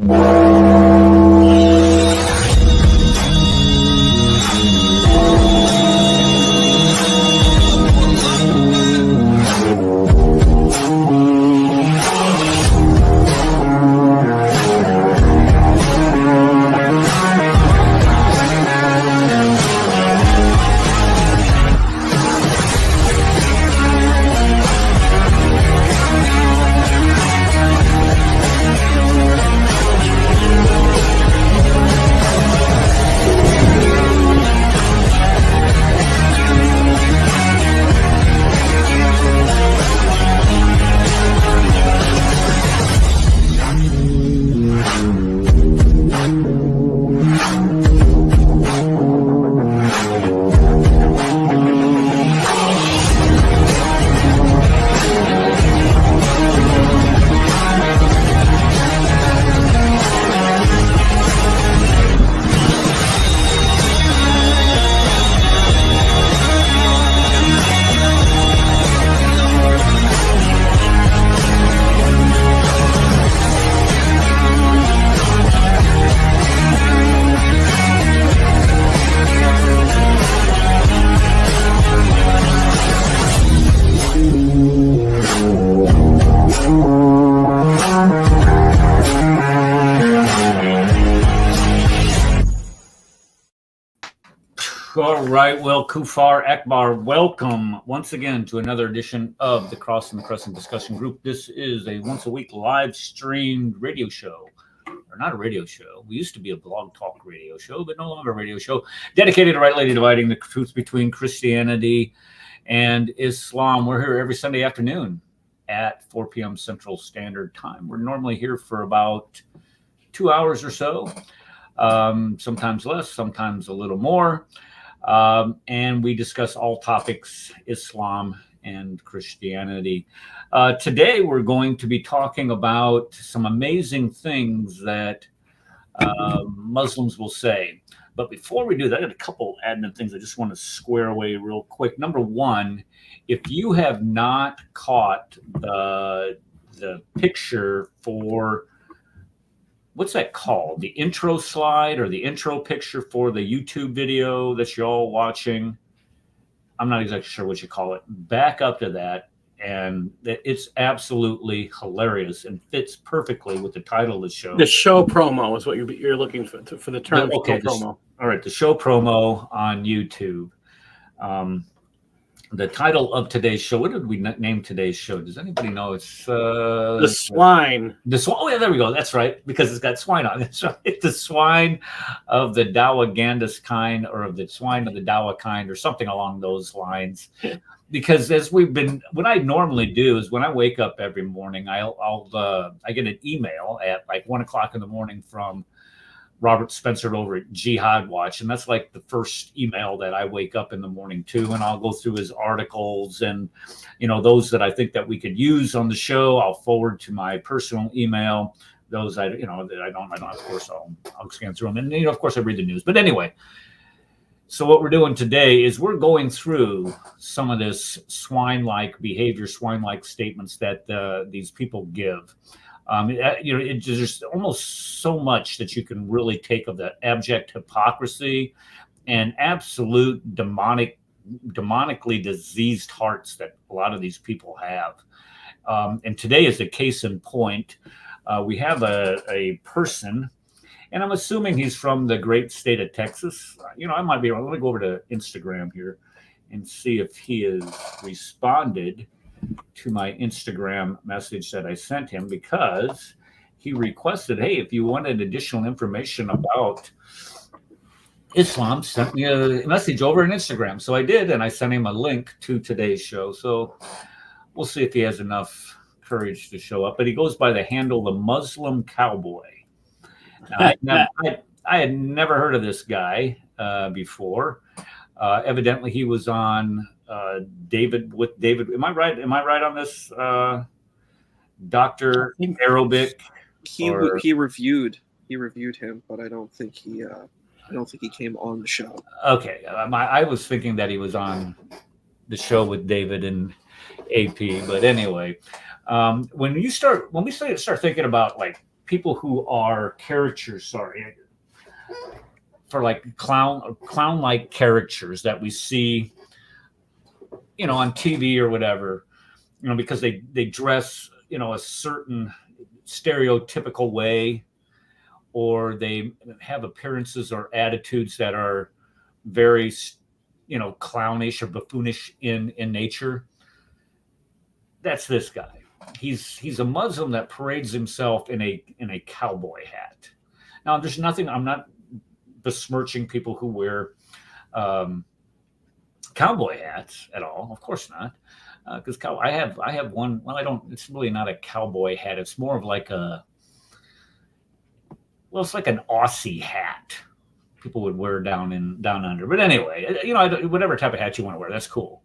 All right, well, Kufar Akbar, welcome once again to another edition of the Cross and the Crescent discussion group. This is a once-a-week live-streamed radio show, or not a radio show. We used to be a blog talk radio show, but no longer a radio show, dedicated to rightly dividing the truth between Christianity and Islam. We're here every Sunday afternoon at 4 p.m. Central Standard Time. We're normally here for about 2 hours or so, sometimes less, sometimes a little more. And we discuss all topics, Islam and Christianity. Today, we're going to be talking about some amazing things that Muslims will say. But before we do that, I got a couple admin things I just want to square away real quick. Number one, if you have not caught the picture for, what's that called? The intro slide or the intro picture for the YouTube video that you're all watching. I'm not exactly sure what you call it. Back up to that. And it's absolutely hilarious and fits perfectly with the title of the show. The show promo is what you're looking for the term. Okay, show promo. All right, the show promo on YouTube. The title of today's show, what did we name today's show? Does anybody know? It's the Swine. The Swine. Oh, yeah, there we go. That's right, because it's got swine on it. That's right. The Swine of the Dawahghandists kind, or of the Swine of the Dawah kind, or something along those lines. Because as what I normally do is when I wake up every morning, I get an email at like 1 o'clock in the morning from Robert Spencer over at Jihad Watch. And that's like the first email that I wake up in the morning to. And I'll go through his articles and, those that I think that we could use on the show, I'll forward to my personal email. Those that I don't, of course, I'll scan through them. And, of course, I read the news. But anyway, so what we're doing today is we're going through some of this swine-like behavior, swine-like statements that these people give. There's almost so much that you can really take of the abject hypocrisy and absolute demonically diseased hearts that a lot of these people have. And today is a case in point. We have a person, and I'm assuming he's from the great state of Texas. I might be wrong. Let me go over to Instagram here and see if he has responded to my Instagram message that I sent him, because he requested, hey, if you wanted additional information about Islam, sent me a message over on Instagram. So I did, and I sent him a link to today's show. So we'll see if he has enough courage to show up. But he goes by the handle, the Muslim Cowboy. I had never heard of this guy before. Evidently, he was on David. Am I right on this? Dr. Arabic. He reviewed him, but I don't think he came on the show. Okay, I was thinking that he was on the show with David and AP, but anyway, when we start thinking about like people who are caricatures, sorry, for like clown-like caricatures that we see, on TV or whatever, because they dress, a certain stereotypical way, or they have appearances or attitudes that are very, clownish or buffoonish in nature. That's this guy. He's a Muslim that parades himself in a cowboy hat. Now, there's nothing. I'm not besmirching people who wear cowboy hats at all. Of course not, because I have one. Well, I don't. It's really not a cowboy hat. It's more of like it's like an Aussie hat. People would wear down under. But anyway, whatever type of hat you want to wear, that's cool.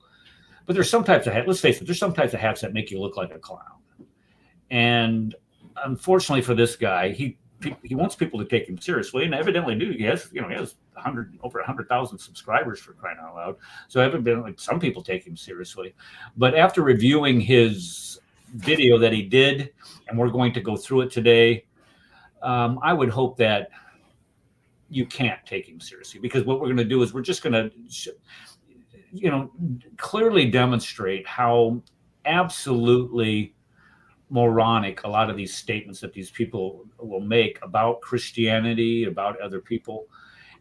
But there's some types of hats. Let's face it. There's some types of hats that make you look like a clown. And unfortunately for this guy, he wants people to take him seriously, and evidently do. He has over 100,000 subscribers, for crying out loud. So evidently some people take him seriously. But after reviewing his video that he did, and we're going to go through it today, I would hope that you can't take him seriously, because what we're going to do is we're just going to, clearly demonstrate how absolutely moronic a lot of these statements that these people will make about Christianity, about other people,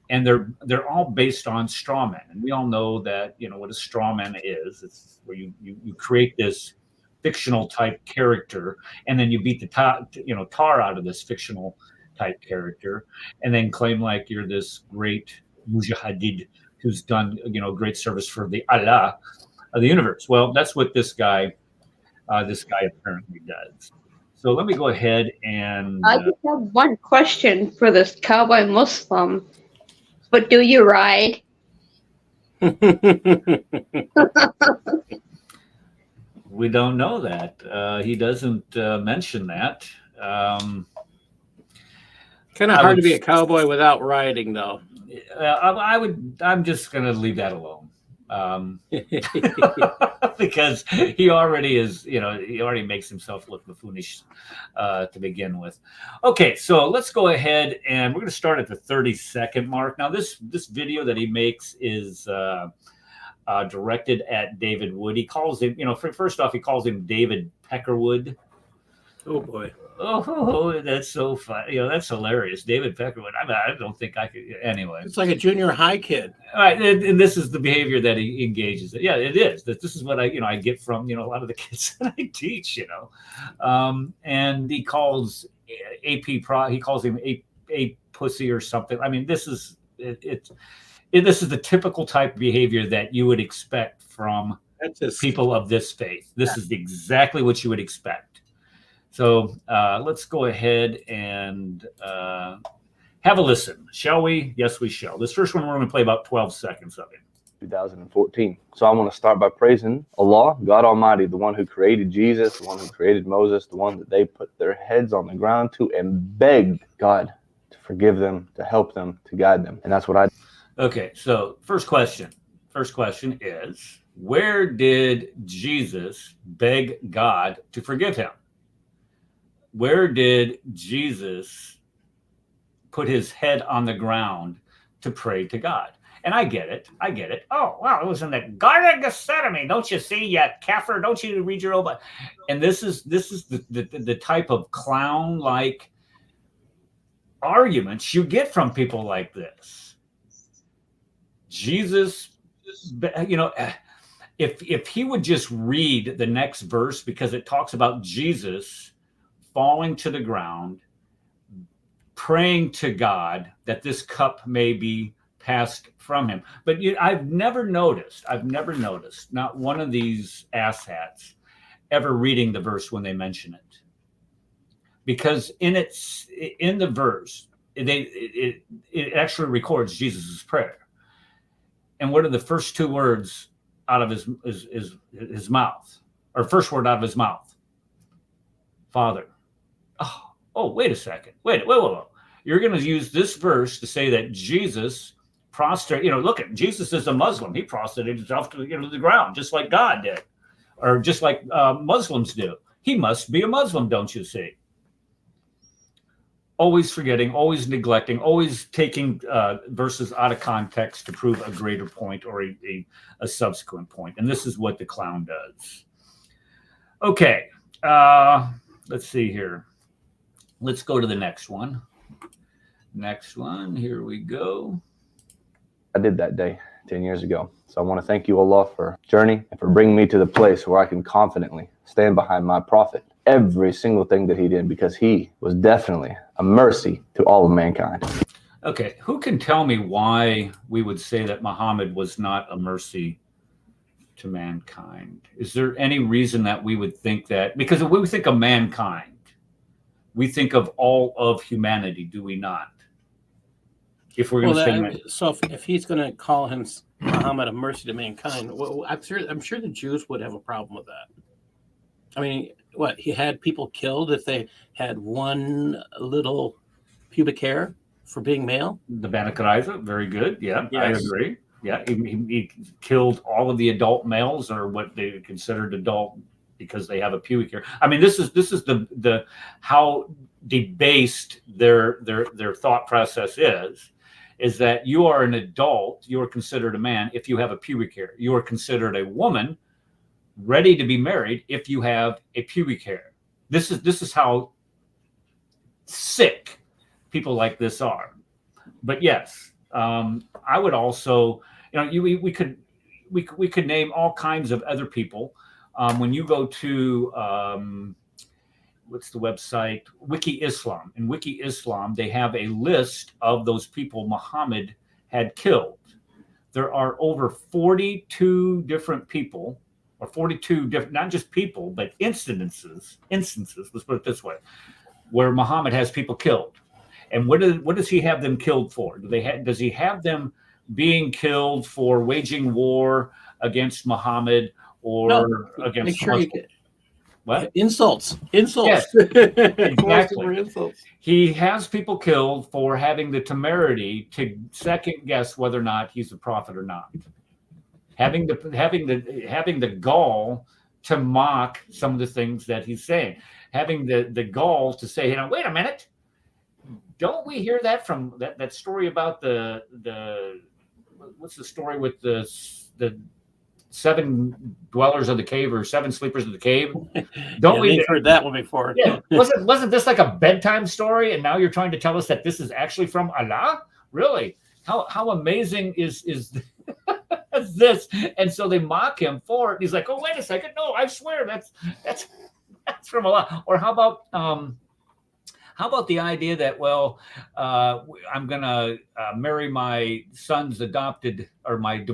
and they're all based on straw men. And we all know that what a straw man is. It's where you create this fictional type character, and then you beat the tar out of this fictional type character, and then claim like you're this great mujahideen who's done great service for the Allah of the universe. Well, that's what this guy apparently does. So let me go ahead and I just have one question for this cowboy Muslim. But do you ride? we don't know that. He doesn't mention that. Kind of hard to be a cowboy without riding, though. I'm just going to leave that alone. Because he already is, he already makes himself look buffoonish to begin with. Okay, so let's go ahead and we're going to start at the 30-second mark. Now, this video that he makes is directed at David Wood. He calls him, first off, he calls him David Peckerwood. Oh boy. Oh, that's so fun. That's hilarious. David Peckerwood. I don't think I could. Anyway, it's like a junior high kid. All right, and this is the behavior that he engages in. Yeah, it is. This is what I get from a lot of the kids that I teach. And he calls he calls him a pussy or something. I mean, this is this is the typical type of behavior that you would expect from people of this faith. This is exactly what you would expect. So let's go ahead and have a listen, shall we? Yes, we shall. This first one, we're going to play about 12 seconds of it. 2014. So I want to start by praising Allah, God Almighty, the one who created Jesus, the one who created Moses, the one that they put their heads on the ground to and begged God to forgive them, to help them, to guide them. And that's what I. Okay, so first question is, where did Jesus beg God to forgive him? Where did Jesus put his head on the ground to pray to God? And I get it. Oh, wow, it was in the Garden of Gethsemane. Don't you see, you kafir? Don't you read your own Bible? And this is the type of clown-like arguments you get from people like this. Jesus, if he would just read the next verse, because it talks about Jesus falling to the ground, praying to God that this cup may be passed from him. But I've never noticed, not one of these asshats ever reading the verse when they mention it. Because in the verse, it actually records Jesus' prayer. And what are the first two words out of his mouth? Or first word out of his mouth? Father. Oh, wait a second. Wait. You're going to use this verse to say that Jesus prostrated. Look at Jesus is a Muslim. He prostrated himself to the ground, just like God did, or just like Muslims do. He must be a Muslim, don't you see? always forgetting, always neglecting, always taking verses out of context to prove a greater point or a subsequent point. And this is what the clown does. Okay, let's see here. Let's go to the next one. Next one, here we go. I did that day 10 years ago. So I want to thank you, Allah, for journey and for bringing me to the place where I can confidently stand behind my prophet. Every single thing that he did, because he was definitely a mercy to all of mankind. Okay, who can tell me why we would say that Muhammad was not a mercy to mankind? Is there any reason that we would think that? Because when we think of mankind, we think of all of humanity, do we not? If we're going to say that. So if he's going to call him Muhammad a mercy to mankind, well, I'm sure the Jews would have a problem with that. I mean, what, he had people killed if they had one little pubic hair for being male? The Banu Qurayza, very good. Yeah, Yes. I agree. Yeah, he killed all of the adult males, or what they considered adult, because they have a pubic hair. I mean, this is the how debased their thought process is that you are an adult, you are considered a man if you have a pubic hair. You are considered a woman ready to be married if you have a pubic hair. This is how sick people like this are. But yes, I would also, we could name all kinds of other people. When you go to what's the website? Wiki Islam. In Wiki Islam, they have a list of those people Muhammad had killed. There are over 42 different people, or 42 different, not just people, but instances, let's put it this way, where Muhammad has people killed. And what does he have them killed for? Does he have them being killed for waging war against Muhammad or against make sure you get what? Insults. Yes, exactly. Insults. He has people killed for having the temerity to second guess whether or not he's a prophet or not. Having the gall to mock some of the things that he's saying. Having the gall to say, wait a minute, don't we hear that from that story about the what's the story with the 7 dwellers of the cave, or 7 sleepers of the cave? We've heard that one before. Yeah, wasn't this like a bedtime story? And now you're trying to tell us that this is actually from Allah? Really? How amazing is this? And so they mock him for it. He's like, oh, wait a second, no, I swear that's from Allah. Or how about the idea that, well, I'm gonna marry my son's adopted, or my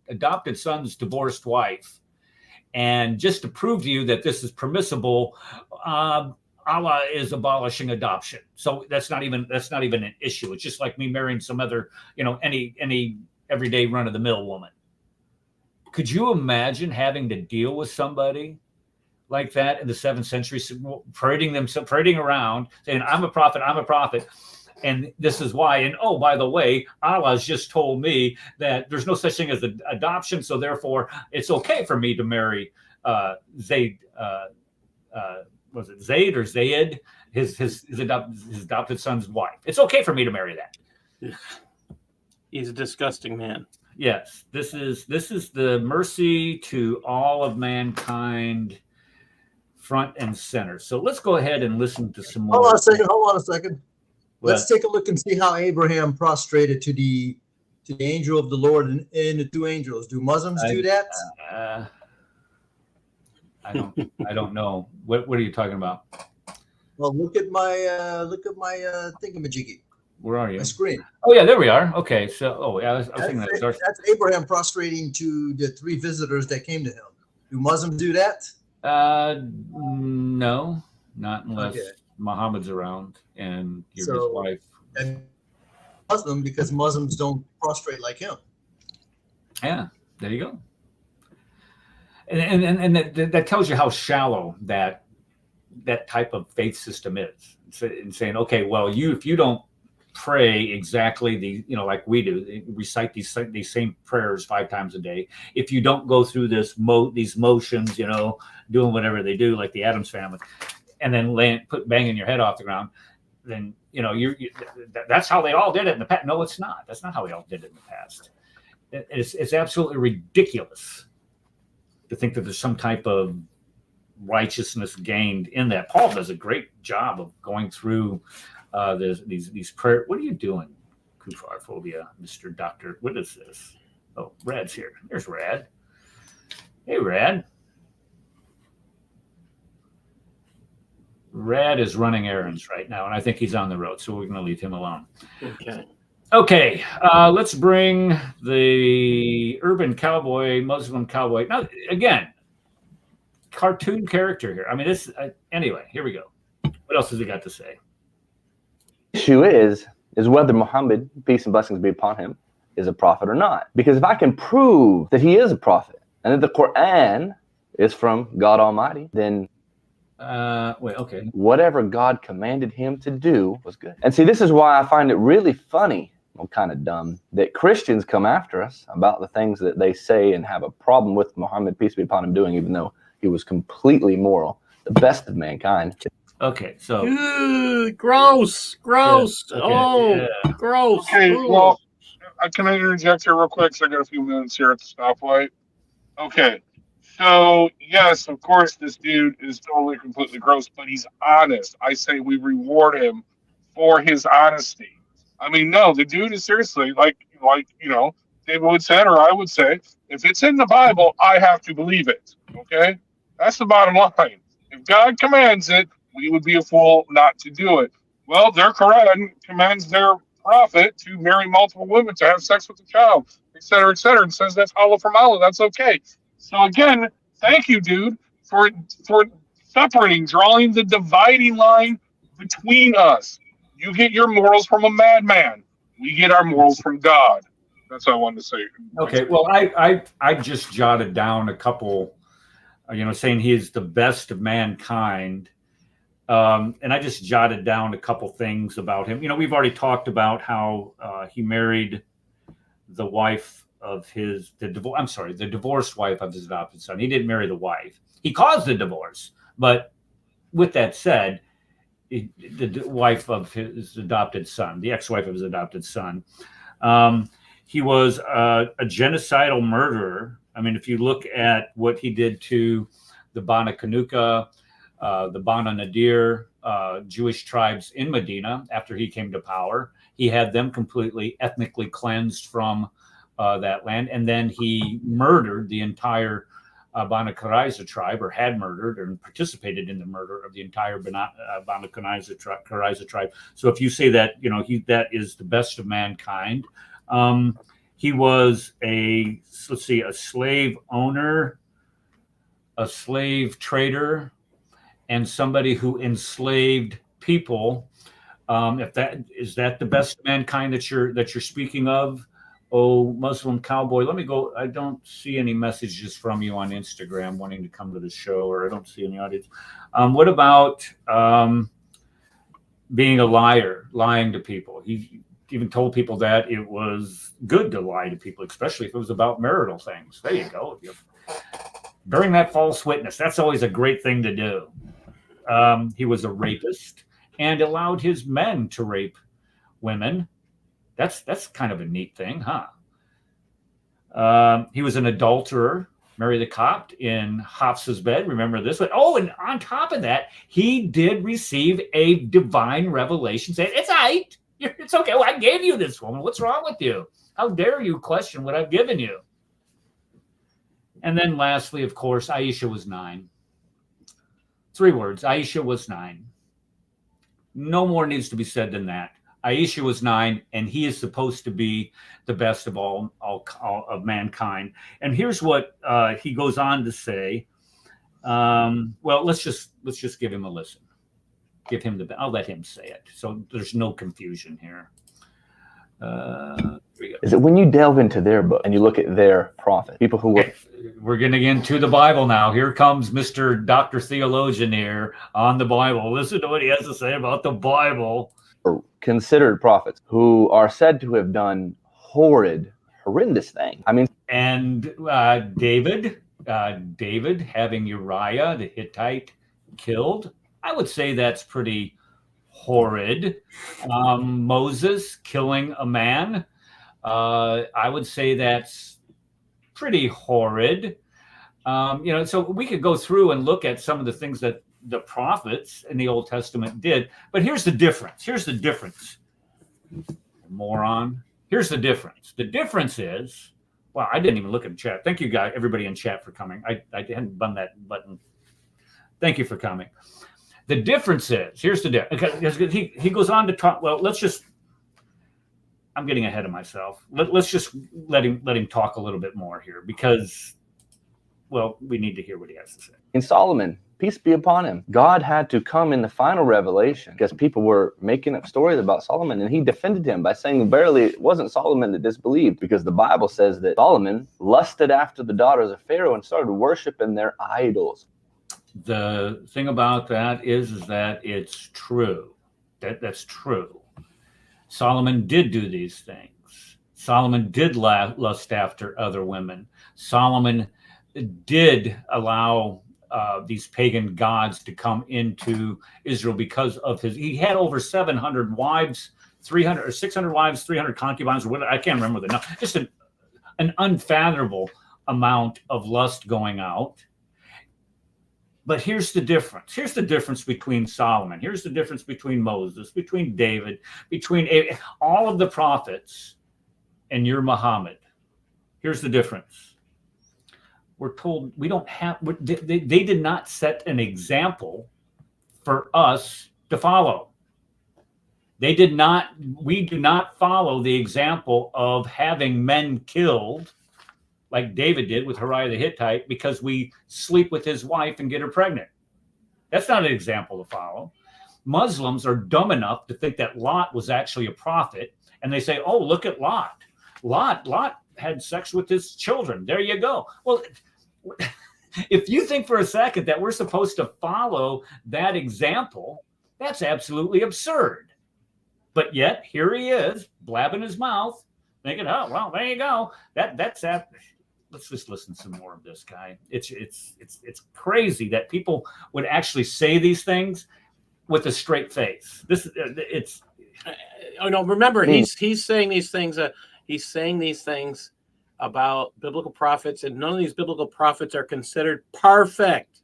adopted son's divorced wife, and just to prove to you that this is permissible, Allah is abolishing adoption. So that's not even an issue. It's just like me marrying some other, any everyday run of the mill woman. Could you imagine having to deal with somebody like that in the 7th century, parading around saying, I'm a prophet, and this is why, and oh, by the way, Allah's just told me that there's no such thing as adoption, so therefore it's okay for me to marry Zayd, was it Zayd or Zayed, his adopted son's wife. It's okay for me to marry that. He's a disgusting man. Yes, this is the mercy to all of mankind, front and center. So let's go ahead and listen to some more. Hold on a second. Let's take a look and see how Abraham prostrated to the angel of the Lord and the 2 angels. Do Muslims do that? I don't know. What are you talking about? Well, look at my thingamajiggy. Where are you? My screen. Oh yeah, there we are. Okay, so I was thinking that's Abraham prostrating to the 3 visitors that came to him. Do Muslims do that? No, not unless Muhammad's around and you're his wife. And Muslim, because Muslims don't prostrate like him. Yeah, there you go. And that tells you how shallow that type of faith system is. In saying, okay, well, if you don't pray exactly like we do, recite these same prayers 5 times a day, if you don't go through these motions, doing whatever they do, like the Addams family, and then banging your head off the ground, then that's how they all did it in the past. No, it's not. That's not how they all did it in the past. It's absolutely ridiculous to think that there's some type of righteousness gained in that. Paul does a great job of going through these prayer. What are you doing, Kufarphobia, Mr. Doctor? What is this? Oh, Rad's here. There's Rad. Hey, Rad. Rad is running errands right now, and I think he's on the road, so we're going to leave him alone. Okay, let's bring the urban cowboy, Muslim cowboy. Now, again, cartoon character here. I mean, this. Anyway, here we go. What else has he got to say? The issue is whether Muhammad, peace and blessings be upon him, is a prophet or not. Because if I can prove that he is a prophet and that the Quran is from God Almighty, then okay. Whatever God commanded him to do was good. And see, this is why I find it really funny, well, kind of dumb, that Christians come after us about the things that they say and have a problem with Muhammad, peace be upon him, doing, even though he was completely moral, the best of mankind. Okay, so gross. Yeah, okay, Gross. Okay, well, can I interject here real quick? So I got a few minutes here at the stoplight. Okay, so yes, of course, this dude is totally completely gross, but he's honest. I say we reward him for his honesty. I mean, no, the dude is seriously like David would say, or I would say, if it's in the Bible, I have to believe it. Okay, that's the bottom line. If God commands it, we would be a fool not to do it. Well, their Quran commands their prophet to marry multiple women, to have sex with a child, et cetera, and says that's Allah from Allah. That's okay. So again, thank you, dude, for separating, drawing the dividing line between us. You get your morals from a madman. We get our morals from God. That's what I wanted to say. Okay, well, I just jotted down a couple, saying he is the best of mankind. And I just jotted down a couple things about him. We've already talked about how he married the wife of the divorced wife of his adopted son. He didn't marry the wife. He caused the divorce. But with that said, the wife of his adopted son, the ex-wife of his adopted son, he was a genocidal murderer. I mean, if you look at what he did to the Bana Kanuka, the Bana Nadir, Jewish tribes in Medina after he came to power, he had them completely ethnically cleansed from that land. And then he murdered the entire Bana Qurayza tribe, or had murdered and participated in the murder of the entire Bana Qurayza tribe. So if you say that, that is the best of mankind. He was a slave owner, a slave trader, and somebody who enslaved people. Is that the best of mankind that you're speaking of? Oh, Muslim cowboy. Let me go. I don't see any messages from you on Instagram wanting to come to the show, or I don't see any audience. What about being a liar, lying to people? He even told people that it was good to lie to people, especially if it was about marital things. There you go. Bearing that false witness, that's always a great thing to do. He was a rapist and allowed his men to rape women. That's kind of a neat thing, huh? He was an adulterer, married a Copt in Hafsa's bed. Remember this one? Oh, and on top of that, he did receive a divine revelation saying, "It's all right. It's okay. Well, I gave you this woman. What's wrong with you? How dare you question what I've given you?" And then lastly, of course, Aisha was 9. 3 words. Aisha was 9. No more needs to be said than that. Aisha was 9, and he is supposed to be the best of all of mankind. And here's what he goes on to say. Well, let's just give him a listen. I'll let him say it, so there's no confusion here. Here we go. Is it when you delve into their book and you look at their prophet, people who were... We're getting into the Bible now. Here comes Mr. Dr. Theologian here on the Bible. Listen to what he has to say about the Bible. Considered prophets who are said to have done horrendous things. I mean, and David having Uriah the Hittite killed, I would say that's pretty horrid. Moses killing a man, I would say that's pretty horrid. So we could go through and look at some of the things that the prophets in the Old Testament did. But here's the difference. Moron. Here's the difference. The difference is, wow, I didn't even look at the chat. Thank you, guys, everybody in chat for coming. I hadn't done that button. Thank you for coming. The difference is, here's the difference. He goes on to talk. Well, I'm getting ahead of myself. Let's just let him talk a little bit more here because, well, we need to hear what he has to say. In Solomon, peace be upon him, God had to come in the final revelation because people were making up stories about Solomon, and he defended him by saying, verily, it wasn't Solomon that disbelieved, because the Bible says that Solomon lusted after the daughters of Pharaoh and started worshiping their idols. The thing about that is that it's true. That's true. Solomon did do these things. Solomon did lust after other women. Solomon did allow these pagan gods to come into Israel because of he had over 700 wives, 300 or 600 wives, 300 concubines, or whatever. I can't remember the number. Just an unfathomable amount of lust going out. But here's the difference. Here's the difference between Solomon. Here's the difference between Moses, between David, between all of the prophets and your Muhammad. Here's the difference. We're told we don't have, they did not set an example for us to follow. We do not follow the example of having men killed like David did with Uriah the Hittite because we sleep with his wife and get her pregnant. That's not an example to follow. Muslims are dumb enough to think that Lot was actually a prophet, and they say, oh, look at Lot. Lot had sex with his children. There you go. Well, if you think for a second that we're supposed to follow that example, that's absolutely absurd. But yet, here he is, blabbing his mouth, thinking, oh, well, there you go. That's that. Let's just listen to some more of this guy. It's crazy that people would actually say these things with a straight face. Remember, he's saying these things. He's saying these things about biblical prophets, and none of these biblical prophets are considered perfect.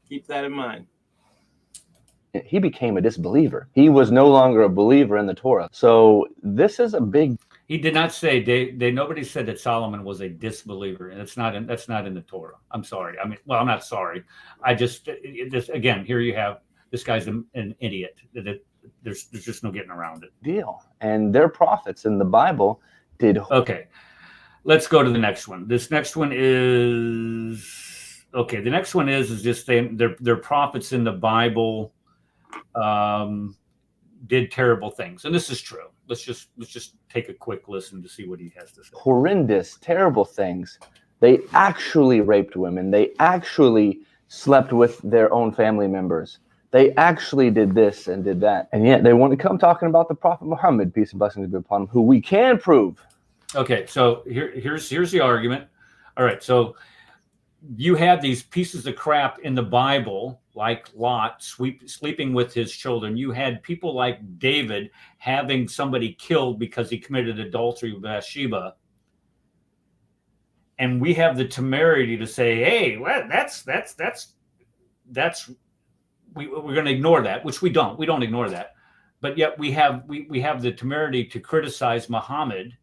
Keep that in mind. He became a disbeliever. He was no longer a believer in the Torah. So this is a big. He did not say nobody said that Solomon was a disbeliever, and that's not in the Torah. I'm sorry. I mean, well, I'm not sorry. I just again, here you have this guy's an idiot. There's just no getting around it. Deal. And their prophets in the Bible did. Okay, let's go to the next one. This next one is okay. The next one is just their prophets in the Bible did terrible things, and this is true. Let's just take a quick listen to see what he has to say. Horrendous, terrible things. They actually raped women. They actually slept with their own family members. They actually did this and did that. And yet they want to come talking about the Prophet Muhammad, peace and blessings be upon him, who we can prove. Okay, so here's the argument. All right, so you have these pieces of crap in the Bible, like Lot sleeping with his children. You had people like David having somebody killed because he committed adultery with Bathsheba. And we have the temerity to say, hey, well, we're going to ignore that, which we don't. We don't ignore that. But yet we have the temerity to criticize Muhammad.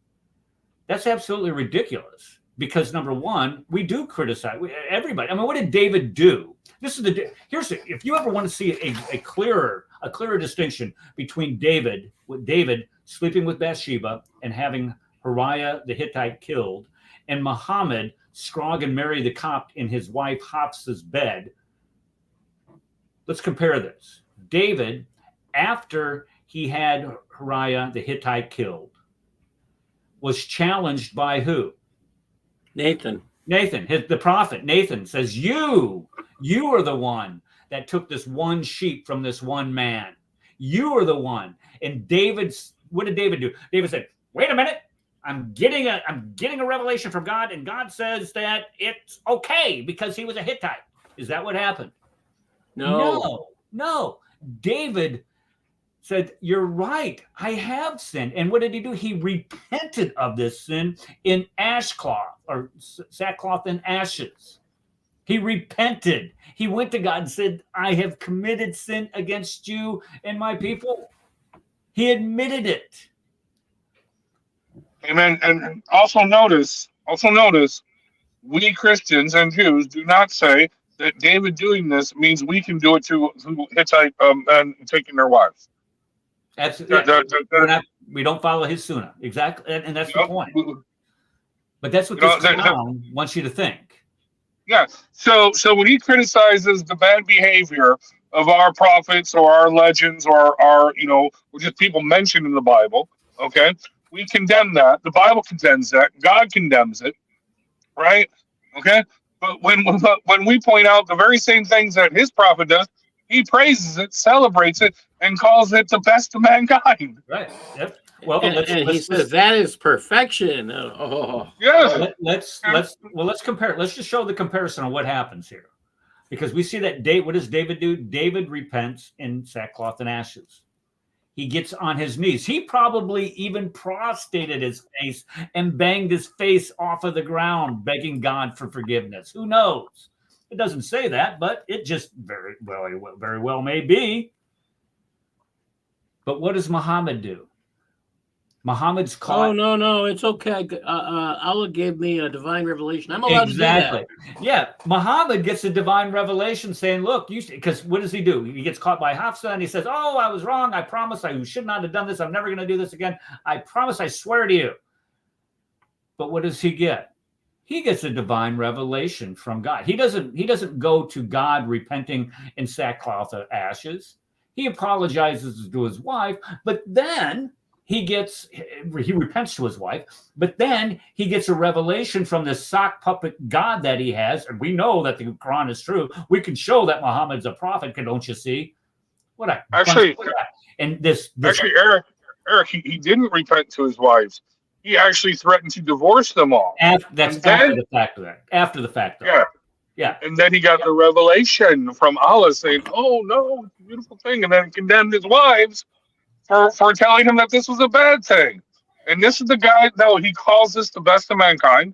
That's absolutely ridiculous. Because number one, we do criticize everybody. I mean, what did David do? If you ever want to see a clearer distinction between David sleeping with Bathsheba and having Uriah the Hittite killed, and Muhammad scrog and marry the Copt in his wife Hafsa's bed. Let's compare this. David, after he had Uriah the Hittite killed, was challenged by who? Nathan, the prophet. Nathan says, you are the one that took this one sheep from this one man. You are the one. And what did David do? David said, wait a minute. I'm getting a revelation from God, and God says that it's okay because he was a Hittite. Is that what happened? No. David said, "You're right. I have sinned." And what did he do? He repented of this sin in ashcloth or sackcloth and ashes. He repented. He went to God and said, "I have committed sin against you and my people." He admitted it. Amen. And also notice, we Christians and Jews do not say that David doing this means we can do it to Hittite and taking their wives. Absolutely. We don't follow his sunnah. Exactly. And that's the point. But that's what this clown wants you to think. Yeah. So when he criticizes the bad behavior of our prophets or our legends or our, or just people mentioned in the Bible, okay, we condemn that. The Bible condemns that. God condemns it, right? Okay. But when we point out the very same things that his prophet does, he praises it, celebrates it, and calls it the best of mankind. Right. Yep. Well, and he says that is perfection. Yeah. Let's compare. Let's just show the comparison on what happens here, because we see that what does David do? David repents in sackcloth and ashes. He gets on his knees. He probably even prostrated his face and banged his face off of the ground, begging God for forgiveness. Who knows? It doesn't say that, but it just very well may be. But what does Muhammad do? Muhammad's caught. Oh, no, it's okay. Allah gave me a divine revelation. I'm allowed to do that. Yeah, Muhammad gets a divine revelation saying, look, because what does he do? He gets caught by Hafsa and he says, oh, I was wrong. I promise I should not have done this. I'm never going to do this again. I promise, I swear to you. But what does he get? He gets a divine revelation from God. He doesn't go to God repenting in sackcloth of ashes. He apologizes to his wife, but then he repents to his wife, but then he gets a revelation from this sock puppet God that he has. And we know that the Quran is true. We can show that Muhammad's a prophet. Don't you see? Actually, Eric, he didn't repent to his wives. He actually threatened to divorce them all. After the fact of that. After the fact. Yeah. And then he got the revelation from Allah saying, oh, no, it's a beautiful thing. And then he condemned his wives for telling him that this was a bad thing. And this is the guy, he calls this the best of mankind.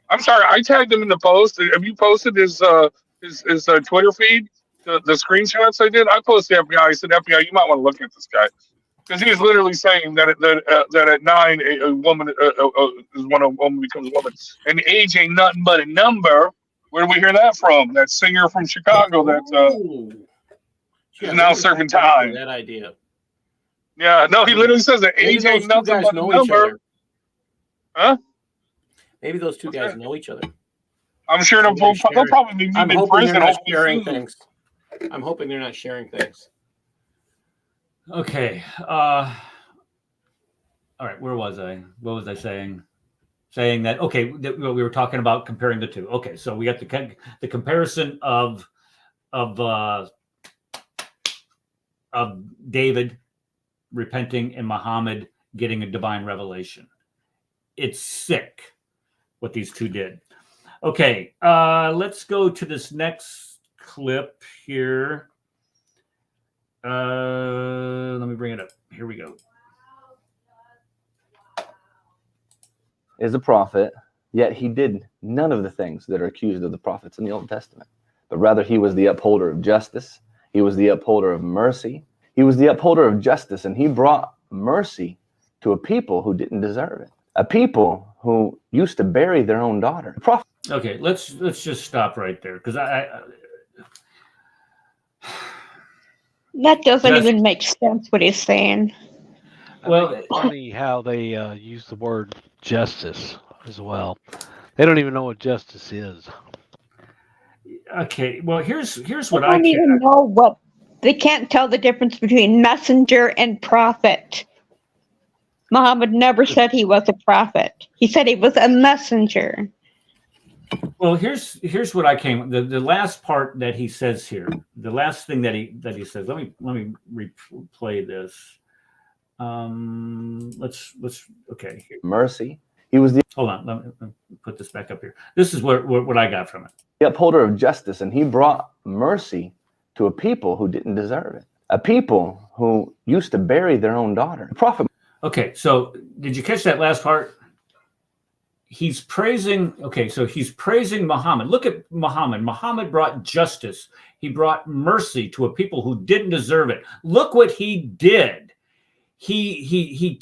I'm sorry, I tagged him in the post. Have you posted his Twitter feed? The screenshots I did? I posted the FBI. I said, FBI, you might want to look at this guy. Because he was literally saying that at 9, a woman is when a woman becomes a woman. And age ain't nothing but a number. Where do we hear that from? That singer from Chicago that is now serving time. That idea. Yeah, no, he literally says that age ain't nothing but a number. Huh? Maybe those two guys know each other. I'm sure they'll probably be in prison. Sharing things. I'm hoping they're not sharing things. Okay. All right. Where was I? What was I saying? Saying that, okay, we were talking about comparing the two. Okay, so we got the comparison of David repenting and Muhammad getting a divine revelation. It's sick what these two did. Okay, let's go to this next clip here. Let me bring it up. Here we go. Is a prophet, yet he did none of the things that are accused of the prophets in the Old Testament, but rather he was the upholder of justice. He was the upholder of mercy. He was the upholder of justice, and he brought mercy to a people who didn't deserve it, a people who used to bury their own daughter. Okay, let's just stop right there, because that doesn't even make sense what he's saying. Well, it's funny how they use the word justice as well. They don't even know what justice is. Okay, well, here's what I don't even know what. They can't tell the difference between messenger and prophet. Muhammad never said he was a prophet. He said he was a messenger. Well, here's what I came. The last part that he says here, the last thing that he says. Let me replay this. Let's okay. Mercy. He was the. Hold on. Let me put this back up here. This is what I got from it. The upholder of justice, and he brought mercy to a people who didn't deserve it, a people who used to bury their own daughter. The prophet. Okay, so did you catch that last part? He's praising, okay, so he's praising Muhammad. Look at Muhammad. Muhammad brought justice. He brought mercy to a people who didn't deserve it. Look what he did. He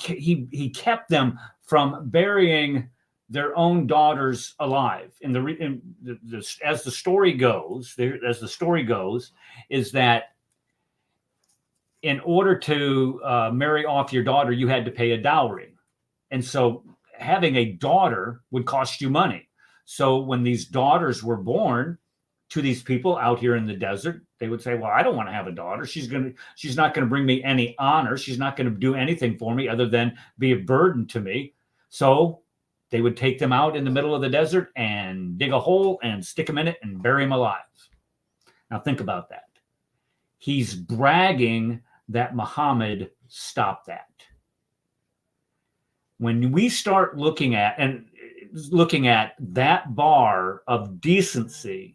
kept them from burying their own daughters alive. As the story goes, is that in order to marry off your daughter, you had to pay a dowry. And so having a daughter would cost you money. So when these daughters were born to these people out here in the desert, they would say, well, I don't want to have a daughter. She's not going to bring me any honor. She's not going to do anything for me other than be a burden to me. So they would take them out in the middle of the desert and dig a hole and stick them in it and bury them alive. Now think about that. He's bragging that Muhammad stopped that. When we start looking at that bar of decency,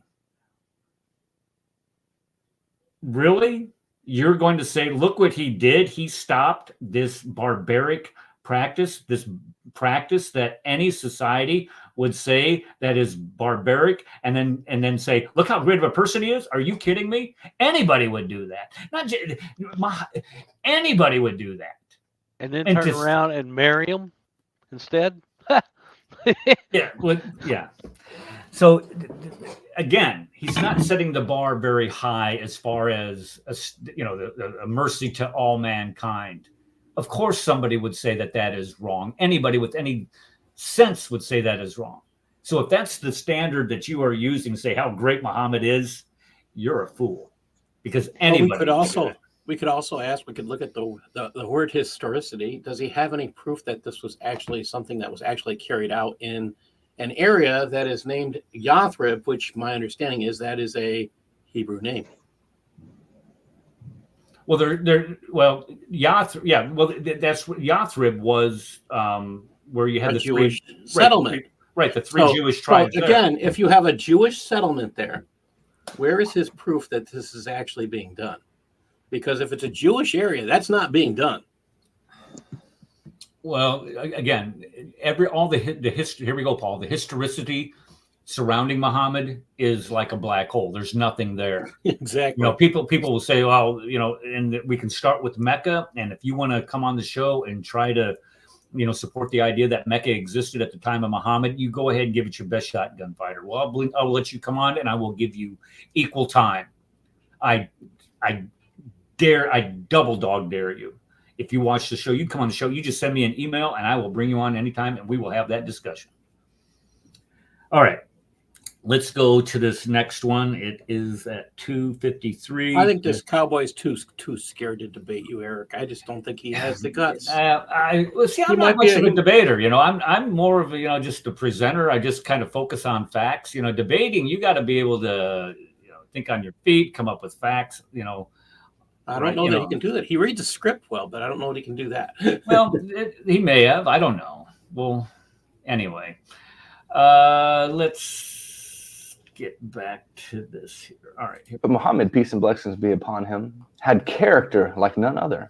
really, you're going to say, look what he did. He stopped this barbaric practice, this practice that any society would say that is barbaric, and then say, look how great of a person he is. Are you kidding me? Anybody would do that. Anybody would do that. And then turn around and marry him instead? Yeah. So again, he's not setting the bar very high as far as a mercy to all mankind. Of course, somebody would say that is wrong. Anybody with any sense would say that is wrong. So if that's the standard that you are using, say how great Muhammad is, you're a fool. Because anybody. We could also ask. We could look at the word historicity. Does he have any proof that this was actually something that was actually carried out in an area that is named Yathrib, which my understanding is that is a Hebrew name? Well, Yathrib. Yeah, well, that's what Yathrib was, where you had the Jewish settlement. Right, the three Jewish tribes. So again, if you have a Jewish settlement there, where is his proof that this is actually being done? Because if it's a Jewish area, that's not being done. Well, again, the history. Here we go, Paul. The historicity surrounding Muhammad is like a black hole. There's nothing there. Exactly. People will say, well, and we can start with Mecca. And if you want to come on the show and try to, support the idea that Mecca existed at the time of Muhammad, you go ahead and give it your best shot, gunfighter. Well, I'll let you come on and I will give you equal time. I double dog dare you. If you watch the show, you come on the show, you just send me an email and I will bring you on anytime and we will have that discussion. All right. Let's go to this next one. It is at 2:53. I think this cowboy's too scared to debate you, Eric. I just don't think he has the guts. I'm not much of a debater. I'm more of just a presenter. I just kind of focus on facts. Debating, you got to be able to think on your feet, come up with facts. I don't know that he can do that. He reads a script well, but I don't know that he can do that. Well, he may have. I don't know. Well, anyway, let's get back to this here. All right. But Muhammad, peace and blessings be upon him, had character like none other.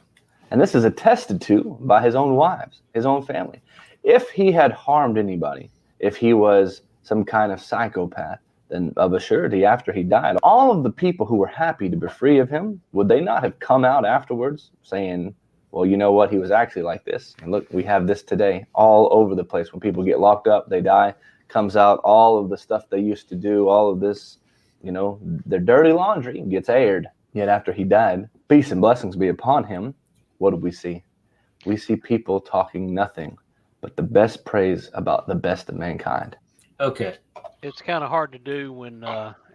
And this is attested to by his own wives, his own family. If he had harmed anybody, if he was some kind of psychopath, then of a surety after he died, all of the people who were happy to be free of him, would they not have come out afterwards saying, well, you know what, he was actually like this. And look, we have this today all over the place. When people get locked up, they die, comes out all of the stuff they used to do, all of this, their dirty laundry gets aired. Yet after he died, peace and blessings be upon him, what do we see? We see people talking nothing but the best praise about the best of mankind. Okay. It's kind of hard to do when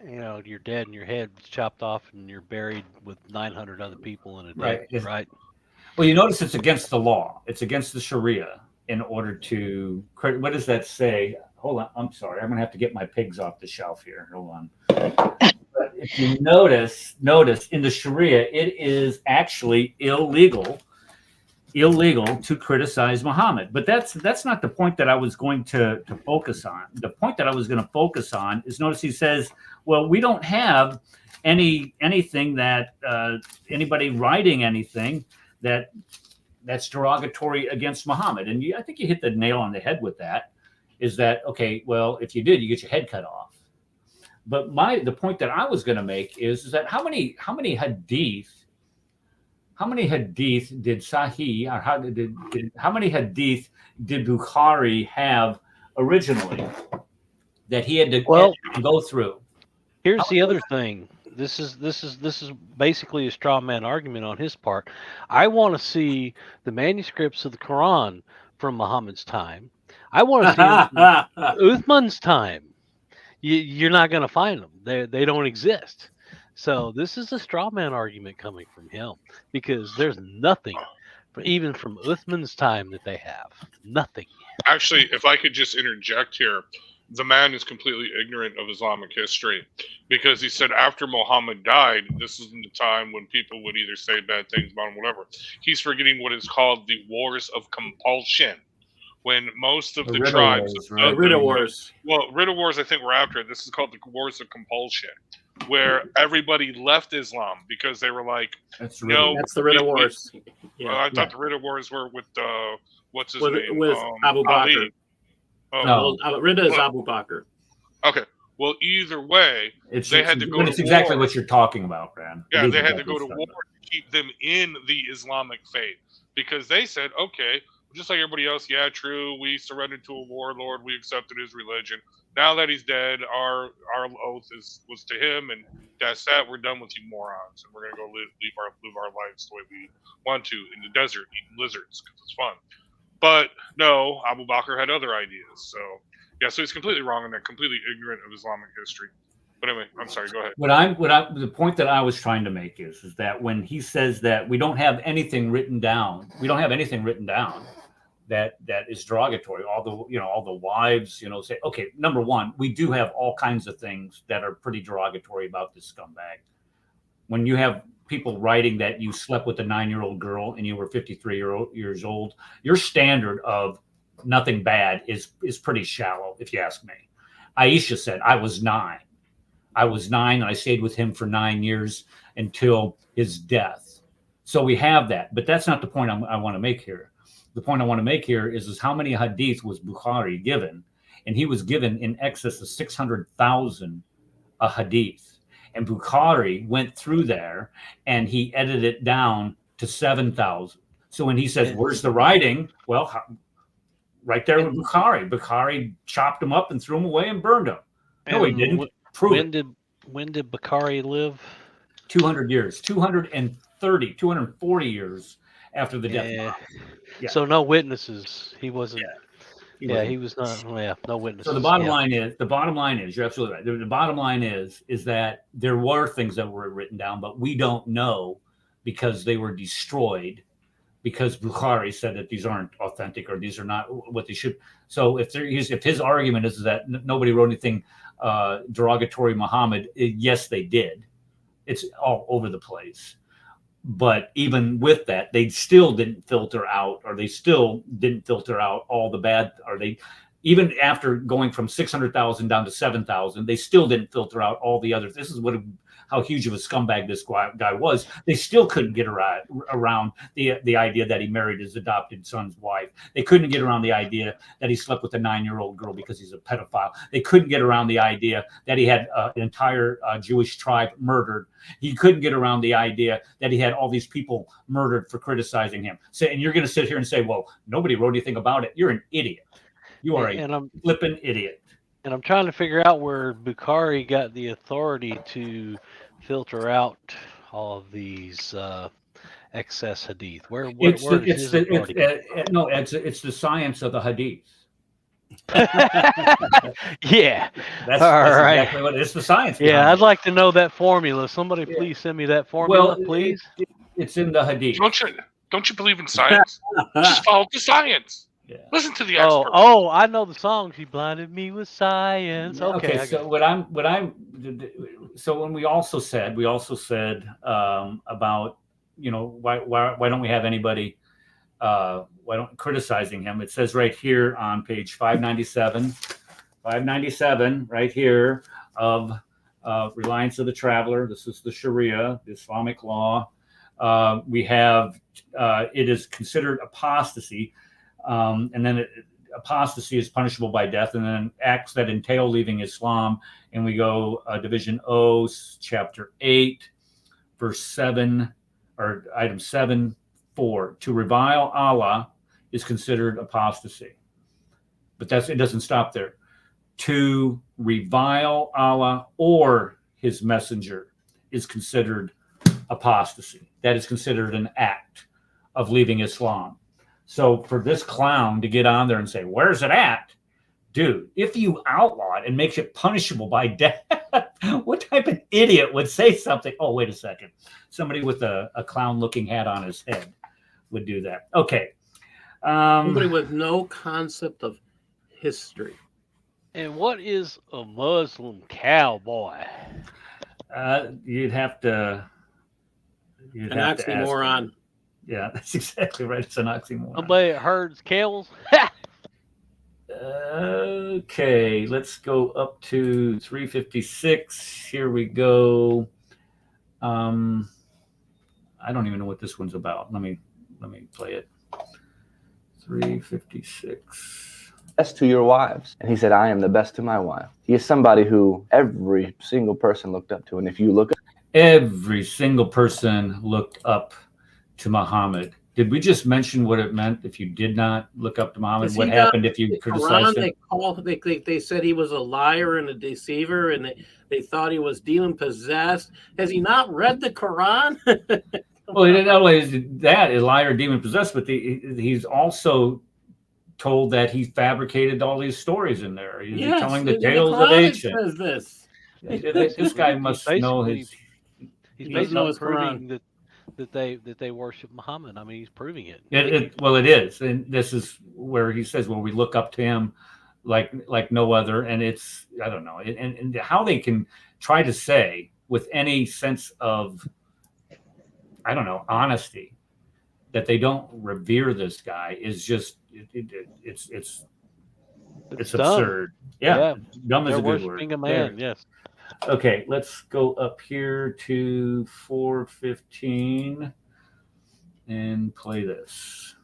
you're dead and your head's chopped off and you're buried with 900 other people in a day, right? Well, you notice it's against the law. It's against the Sharia in order to. What does that say? Hold on. I'm sorry. I'm going to have to get my pigs off the shelf here. Hold on. But if you notice in the Sharia, it is actually illegal to criticize Muhammad. But that's not the point that I was going to focus on. The point that I was going to focus on is, notice he says, well, we don't have anything that anybody writing anything that's derogatory against Muhammad. And I think you hit the nail on the head with that. Is that okay? Well, if you did, you get your head cut off. But the point that I was going to make is that how many hadith did Sahih, or how many hadith did Bukhari have originally that he had to go through? Here's the other thing. This is basically a straw man argument on his part. I want to see the manuscripts of the Quran from Muhammad's time. I want to see Uthman's time. You're not going to find them. They don't exist. So this is a straw man argument coming from him, because there's nothing, even from Uthman's time, that they have. Nothing. Actually, if I could just interject here, the man is completely ignorant of Islamic history, because he said after Muhammad died, this is the time when people would either say bad things about him, whatever. He's forgetting what is called the wars of compulsion. When most of the tribes, Ridda Wars. Well, Ridda Wars, I think were after it. This is called the Wars of Compulsion, where everybody left Islam because they were like, that's the Ridda Wars. I thought the Ridda Wars were with what's his name? With Abu Bakr. Oh, no, Ridda is Abu Bakr. Okay. Well, either way, they had to go to exactly war. what you're talking about, man. Yeah, they had to go to war to keep them in the Islamic faith, because they said, okay, just like everybody else, yeah, true, we surrendered to a warlord, we accepted his religion. Now that he's dead, our oath was to him, and that's that. We're done with you morons, and we're gonna go live our lives the way we want to in the desert, eating lizards because it's fun. But no, Abu Bakr had other ideas. So yeah, so he's completely wrong and they're completely ignorant of Islamic history. But anyway, I'm sorry. Go ahead. The point that I was trying to make is that when he says that we don't have anything written down, that is derogatory. All the wives, say, okay, number one, we do have all kinds of things that are pretty derogatory about this scumbag. When you have people writing that you slept with a 9-year-old girl and you were 53 years old, your standard of nothing bad is pretty shallow, if you ask me. Aisha said, I was 9 and I stayed with him for 9 years until his death. So we have that, but that's not the point I want to make here. The point I want to make here is how many hadith was Bukhari given? And he was given in excess of 600,000 hadith. And Bukhari went through there and he edited it down to 7,000. So when he says, where's the writing? Well, right there with Bukhari. Bukhari chopped them up and threw them away and burned them. No, he didn't. When did Bukhari live? 200 years, 240 years after the death of Muhammad. Yeah. So no witnesses. He wasn't. He was not. Yeah, no witnesses. So the bottom line is, you're absolutely right. The bottom line is that there were things that were written down, but we don't know because they were destroyed, because Bukhari said that these aren't authentic or these are not what they should. So if his argument is that nobody wrote anything derogatory Muhammad, yes, they did. It's all over the place. But even with that, they still didn't filter out all the bad, even after going from 600,000 down to 7,000, they still didn't filter out all the others. This is how huge of a scumbag this guy was. They still couldn't get around the idea that he married his adopted son's wife. They couldn't get around the idea that he slept with a 9-year-old girl because he's a pedophile. They couldn't get around the idea that he had an entire Jewish tribe murdered. He couldn't get around the idea that he had all these people murdered for criticizing him. So, and you're going to sit here and say, well, nobody wrote anything about it. You're an idiot. You are a flippin' idiot. And I'm trying to figure out where Bukhari got the authority to filter out all of these excess hadith. It's the science of the hadith. Yeah, that's right. Exactly what it is. The science. Yeah, I'd like to know that formula. Somebody please send me that formula, please. It's in the hadith. Don't you believe in science? Just follow the science. Yeah. Listen to the expert. Oh, I know the song. She blinded me with science. Okay. So when we also said about, why don't we have anybody criticizing him? It says right here on page 597 right here of reliance of the traveler. This is the Sharia, the Islamic law. We have it is considered apostasy, and then apostasy is punishable by death, and then acts that entail leaving Islam. And we go Division O, Chapter 8, verse 7, or item 7.4. To revile Allah is considered apostasy, but it doesn't stop there. To revile Allah or his messenger is considered apostasy. That is considered an act of leaving Islam. So for this clown to get on there and say, where's it at? Dude, if you outlaw it and makes it punishable by death, what type of idiot would say something? Oh, wait a second. Somebody with a clown-looking hat on his head would do that. Okay. Somebody with no concept of history. And what is a Muslim cowboy? You'd have to. An oxymoron. Yeah, that's exactly right. It's an oxymoron. Somebody that herds cows. Okay, let's go up to 356. Here we go. I don't even know what this one's about. Let me play it. 356. Best to your wives. And he said, I am the best to my wife. He is somebody who every single person looked up to. And if you look up, every single person looked up to Muhammad. Did we just mention what it meant if you did not look up to Muhammad? What happened if you criticized him? They said he was a liar and a deceiver, and they thought he was demon possessed. Has he not read the Quran? Well, he didn't always that a liar, demon possessed, but he's also told that he fabricated all these stories in there. He's telling the tales of ancient. Says this. This guy must know his. He's basically proving that they worship Muhammad. I mean, he's proving it. It is, and this is where he says, "Well, we look up to him like no other." And it's I don't know, and how they can try to say with any sense of I don't know honesty that they don't revere this guy is just it's absurd. Yeah, dumb is They're a good worshiping word. a man. There. Yes. Okay, let's go up here to 415 and play this.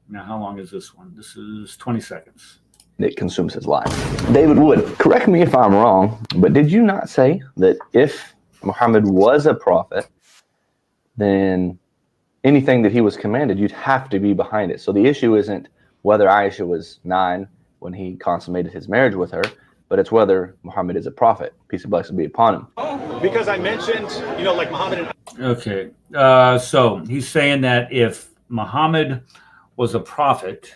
Now, how long is this one? This is 20 seconds. it consumes his life. David Wood, correct me if I'm wrong, but did you not say that if Muhammad was a prophet, then anything that he was commanded, you'd have to be behind it? So the issue isn't whether Aisha was 9 when he consummated his marriage with her, but it's whether Muhammad is a prophet. Peace and blessings be upon him. Because I mentioned, like Muhammad and... Okay, so he's saying that if Muhammad was a prophet,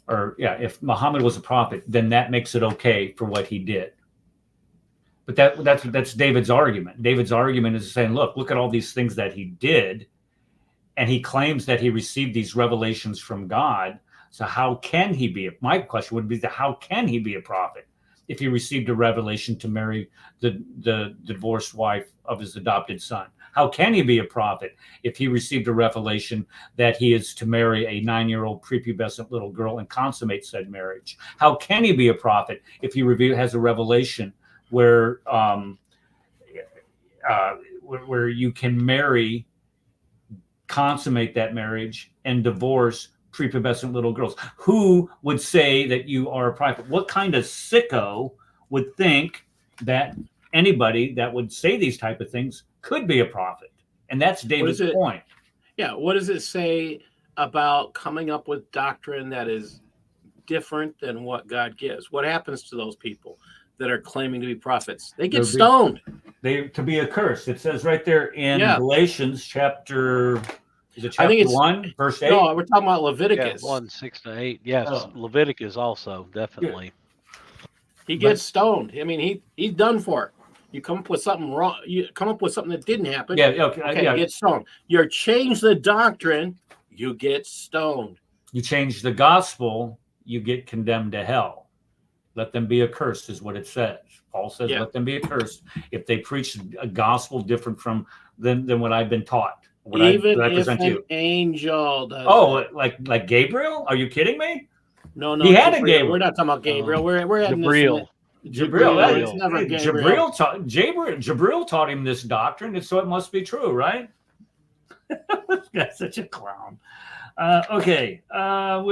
if Muhammad was a prophet, then that makes it okay for what he did. But that's David's argument. David's argument is saying, look at all these things that he did, and he claims that he received these revelations from God. So how can he be? My question would be, how can he be a prophet if he received a revelation to marry the divorced wife of his adopted son? How can he be a prophet if he received a revelation that he is to marry a 9-year-old prepubescent little girl and consummate said marriage? How can he be a prophet if he has a revelation where you can marry, consummate that marriage, and divorce prepubescent little girls? Who would say that you are a prophet? What kind of sicko would think that anybody that would say these type of things could be a prophet? And that's David's point. Yeah. What does it say about coming up with doctrine that is different than what God gives? What happens to those people that are claiming to be prophets? They get stoned. To be accursed. It says right there in Galatians chapter... Is it chapter I think it's 1, verse 8? No, we're talking about Leviticus. 1:6-8. Yes, Leviticus also, definitely. Yeah. He gets stoned. I mean, he's done for it. You come up with something wrong. You come up with something that didn't happen. You get stoned. You change the doctrine, you get stoned. You change the gospel, you get condemned to hell. Let them be accursed is what it says. Paul says, let them be accursed if they preach a gospel different than what I've been taught. Even if an angel does. Oh, like Gabriel? Are you kidding me? No. He had a Gabriel. We're not talking about Gabriel. We're Gabriel. It's never Gabriel. Jabril taught him this doctrine, and so it must be true, right? That's such a clown. Okay, what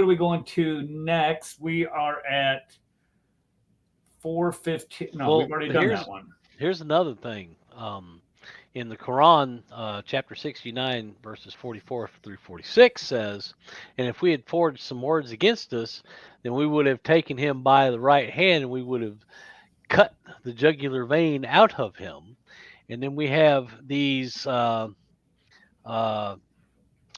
are we going to next? We are at 4:15. No, we've already done that one. Here's another thing. In the Quran, chapter 69, verses 44 through 46 says, "And if we had forged some words against us, then we would have taken him by the right hand, and we would have cut the jugular vein out of him." And then we have these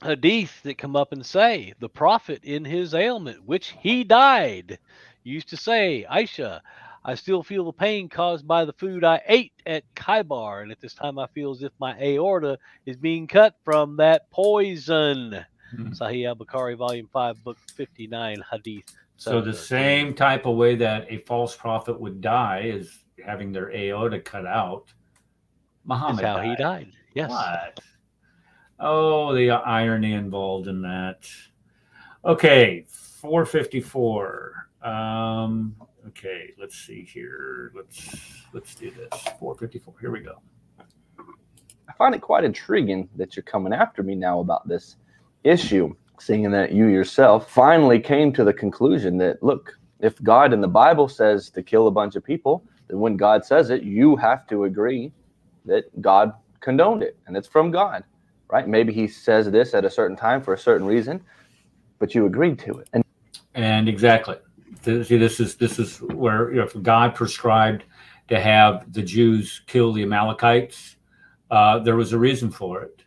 hadith that come up and say, the prophet in his ailment, which he died, used to say, "Aisha, I still feel the pain caused by the food I ate at Khaybar, and at this time I feel as if my aorta is being cut from that poison." Sahih al-Bukhari, volume 5, book 59, hadith. So the same type of way that a false prophet would die is having their aorta cut out. Muhammad That's how he died. Yes. What? Oh, the irony involved in that. Okay, 454. Okay, let's see here. Let's do this. 454. Here we go. I find it quite intriguing that you're coming after me now about this issue, seeing that you yourself finally came to the conclusion that, look, if God in the Bible says to kill a bunch of people, then when God says it, you have to agree that God condoned it and it's from God, right? Maybe he says this at a certain time for a certain reason, but you agreed to it. And exactly. See, this is where, if God prescribed to have the Jews kill the Amalekites, there was a reason for it,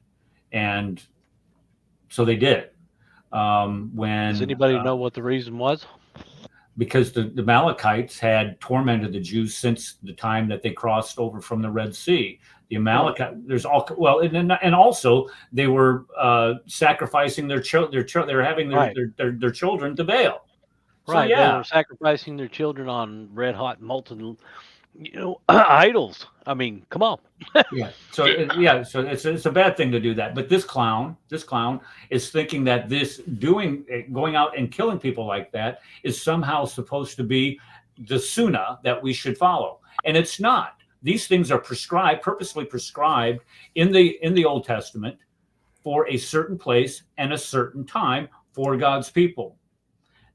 and so they did. Does anybody know what the reason was? Because the Amalekites had tormented the Jews since the time that they crossed over from the Red Sea. The Amalekite, and also they were sacrificing their children. They were having their children to Baal. Right, so, yeah. They were sacrificing their children on red hot molten, idols. I mean, come on. So it's a bad thing to do that. But this clown is thinking that going out and killing people like that is somehow supposed to be the sunnah that we should follow, and it's not. These things are purposely prescribed in the Old Testament for a certain place and a certain time for God's people.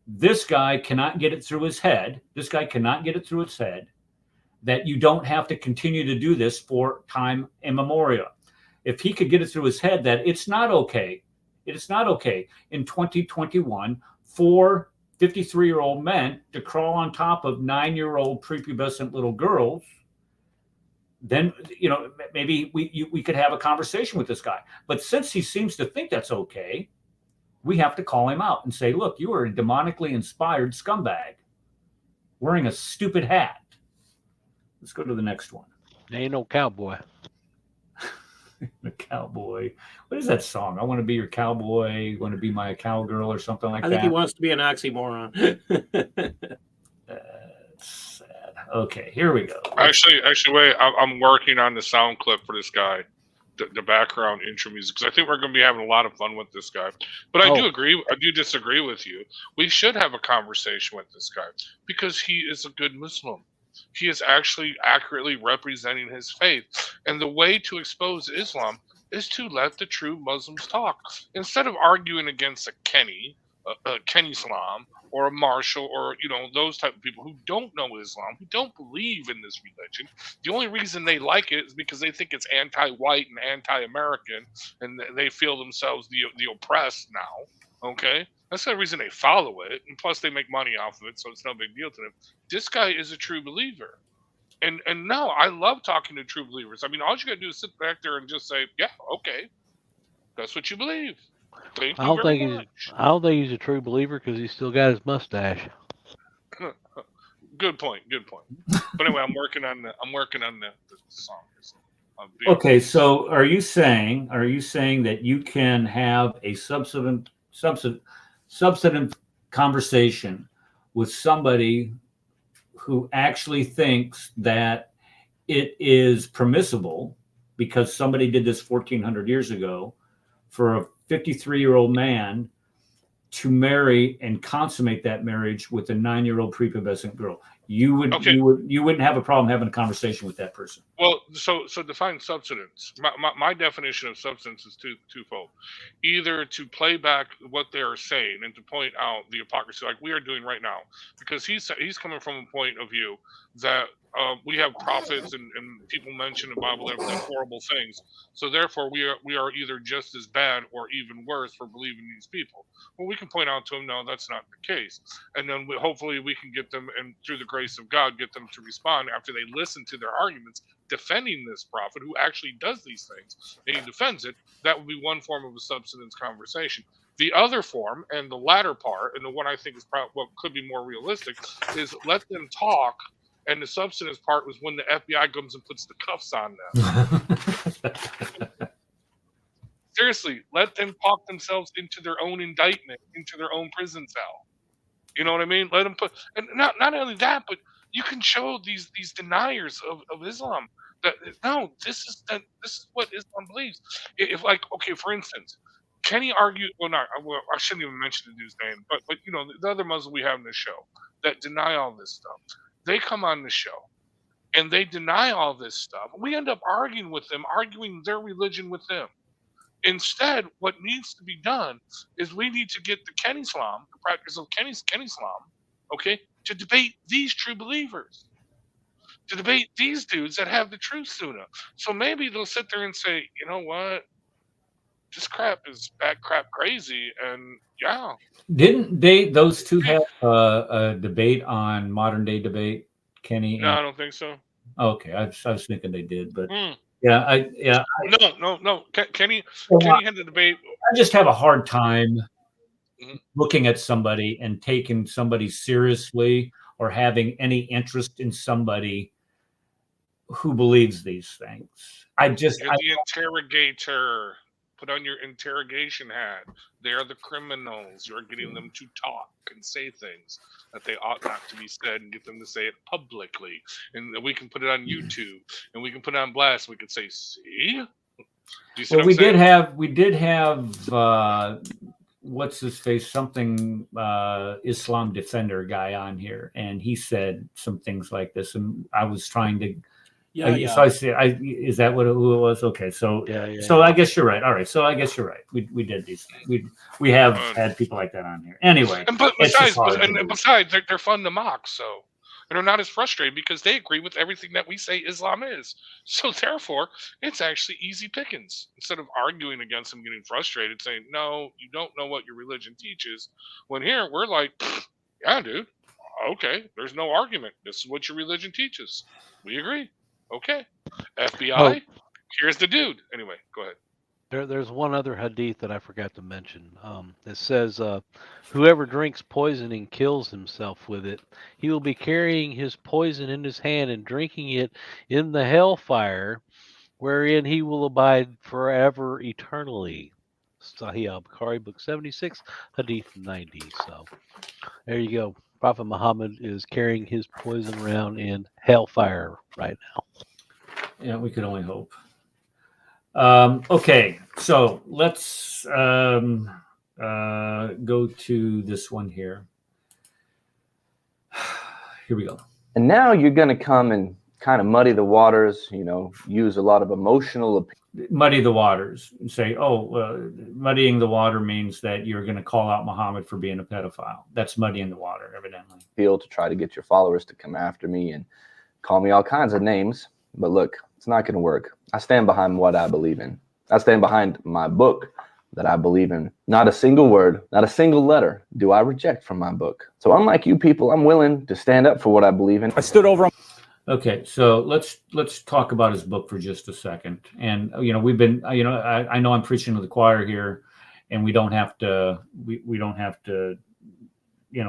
This guy cannot get it through his head. That you don't have to continue to do this for time immemorial. If he could get it through his head that it's not okay in 2021 for 53-year-old men to crawl on top of 9-year-old prepubescent little girls, then maybe we could have a conversation with this guy. But since he seems to think that's okay, we have to call him out and say, look, you are a demonically inspired scumbag wearing a stupid hat. Let's go to the next one. Ain't no cowboy. The cowboy. What is that song? I want to be your cowboy. You want to be my cowgirl or something like that? I think he wants to be an oxymoron. That's sad. Okay, here we go. Actually, wait. I'm working on the sound clip for this guy. The background intro music, because I think we're going to be having a lot of fun with this guy. But I do disagree with you. We should have a conversation with this guy because he is a good Muslim. He is actually accurately representing his faith. And the way to expose Islam is to let the true Muslims talk. Instead of arguing against a Kenny Islam, or a Marshall, or those type of people who don't know Islam, who don't believe in this religion. The only reason they like it is because they think it's anti-white and anti-American, and they feel themselves the oppressed now. Okay, that's the reason they follow it, and plus they make money off of it, so it's no big deal to them. This guy is a true believer, and no, I love talking to true believers. I mean, all you gotta do is sit back there and just say, yeah, okay, that's what you believe. I don't think he's a true believer because he's still got his mustache. Good point. But anyway, I'm working on the song. Okay, so are you saying that you can have a substantive conversation with somebody who actually thinks that it is permissible because somebody did this 1400 years ago for a 53-year-old man to marry and consummate that marriage with a 9-year-old prepubescent girl? you would Okay. you wouldn't have a problem having a conversation with that person. Well, so define substance. My definition of substance is twofold. Either to play back what they are saying and to point out the hypocrisy, like we are doing right now, because he's coming from a point of view that we have prophets and people mention in the Bible that have done horrible things. So therefore, we are either just as bad or even worse for believing these people. Well, we can point out to them, no, that's not the case, and then hopefully we can get them, and through the grace of God, get them to respond after they listen to their arguments, defending this prophet who actually does these things, and he defends it. That would be one form of a substance conversation. The other form, and the latter part, and the one I think is probably what could be more realistic, is let them talk. And the substance part was when the FBI comes and puts the cuffs on them. Seriously, let them talk themselves into their own indictment, into their own prison cell. You know what I mean? Let them put, and not only that, but you can show these deniers of Islam that no, this is what Islam believes. If like, okay, for instance, Kenny argued. Well, I shouldn't even mention the dude's name, but you know, the other Muslims we have in this show that deny all this stuff. They come on the show and they deny all this stuff. We end up arguing with them, arguing their religion with them. Instead, what needs to be done is we need to get the Kenny Islam, the practice of Kenny Islam, okay, to debate these true believers, to debate these dudes that have the true sunnah. So maybe they'll sit there and say, you know what, this crap is bad crap crazy, and yeah. Didn't those two have a debate on Modern Day Debate, Kenny? No, I don't think so. Okay, I was thinking they did, but No. Kenny had the debate. I just have a hard time looking at somebody and taking somebody seriously or having any interest in somebody who believes these things. The interrogator. Put on your interrogation hat. They are the criminals. You're getting them to talk and say things that they ought not to be said, and get them to say it publicly. And we can put it on YouTube, and we can put it on blast. We could say, "See." Do you see well, what I'm saying? we did have what's his face? Something Islam Defender guy on here, and he said some things like this, and I was trying to. Yeah. So I said, is that who it was? Okay, so so I guess you're right. All right, so I guess you're right. We did these things. We have had people like that on here. Anyway, And besides, they're fun to mock. So, and they're not as frustrated because they agree with everything that we say Islam is. So therefore, it's actually easy pickings. Instead of arguing against them, getting frustrated, saying, "No, you don't know what your religion teaches." When here we're like, "Yeah, dude. Okay, there's no argument. This is what your religion teaches. We agree." Okay, FBI, here's the dude. Anyway, go ahead. There's one other hadith that I forgot to mention. It says, whoever drinks poison and kills himself with it, he will be carrying his poison in his hand and drinking it in the hellfire, wherein he will abide forever eternally. Sahih al-Bukhari, book 76, hadith 90. So there you go. Prophet Muhammad is carrying his poison around in hellfire right now. Yeah, we could only hope. Okay, so let's go to this one here. Here we go. And now you're going to come and kind of muddy the waters, use a lot of emotional muddy the waters and say, muddying the water means that you're going to call out Muhammad for being a pedophile. That's muddying the water, evidently. appeal to try to get your followers to come after me and call me all kinds of names. But look, it's not going to work. I stand behind what I believe in. I stand behind my book that I believe in. Not a single word, not a single letter do I reject from my book. So unlike you people, I'm willing to stand up for what I believe in. I stood over on. Okay, so let's talk about his book for just a second. And we've been, I know I'm preaching to the choir here, and we don't have to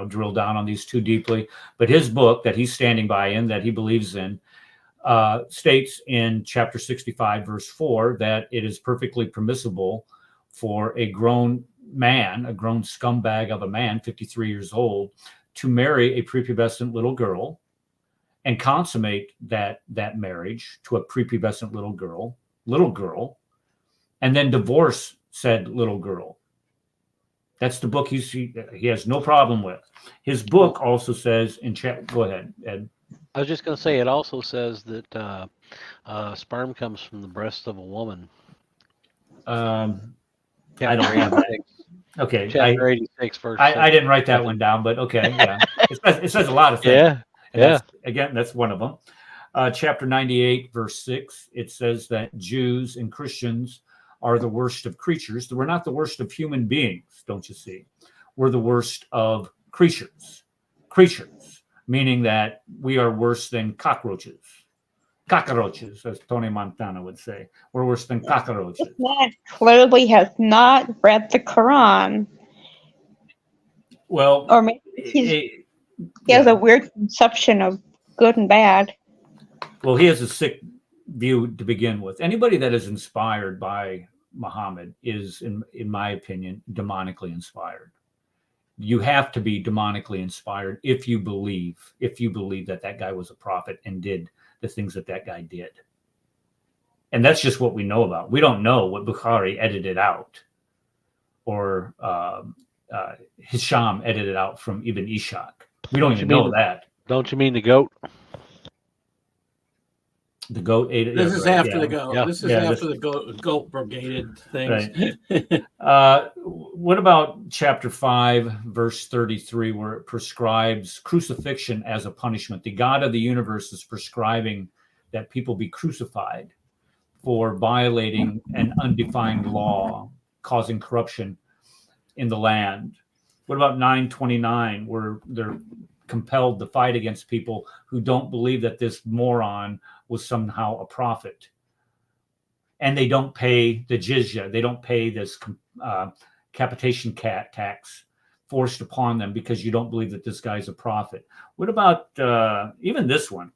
drill down on these too deeply. But his book that he's standing by in, that he believes in, states in chapter 65, verse 4, that it is perfectly permissible for a grown man, a grown scumbag of a man, 53 years old, to marry a prepubescent little girl and consummate that marriage to a prepubescent little girl, and then divorce said little girl. That's the book he has no problem with. His book also says in chat. Go ahead, Ed. I was just going to say it also says that sperm comes from the breast of a woman. I don't have that. Okay, Chapter 86, verse. I didn't write that one down, but okay, yeah, it says a lot of things. Yeah, and that's one of them. Chapter 98, verse 6. It says that Jews and Christians are the worst of creatures. We're not the worst of human beings, don't you see? We're the worst of creatures, meaning that we are worse than cockroaches, as Tony Montana would say. We're worse than cockroaches. This man clearly has not read the Quran. Well, or maybe he has a weird conception of good and bad. Well, he has a sick view to begin with. Anybody that is inspired by Muhammad is, in my opinion, demonically inspired. You have to be demonically inspired if you believe that guy was a prophet and did the things that guy did. And that's just what we know about. We don't know what Bukhari edited out or Hisham edited out from Ibn Ishaq. We don't even know that. Don't you mean the goat? The goat ate it. This is after the goat. Yeah. This is after the goat brigaded things. Right. What about chapter 5, verse 33, where it prescribes crucifixion as a punishment? The God of the universe is prescribing that people be crucified for violating an undefined law, causing corruption in the land. What about 929, where they're compelled to fight against people who don't believe that this moron was somehow a prophet, and they don't pay the jizya, they don't pay this capitation tax forced upon them because you don't believe that this guy's a prophet? What about even this one,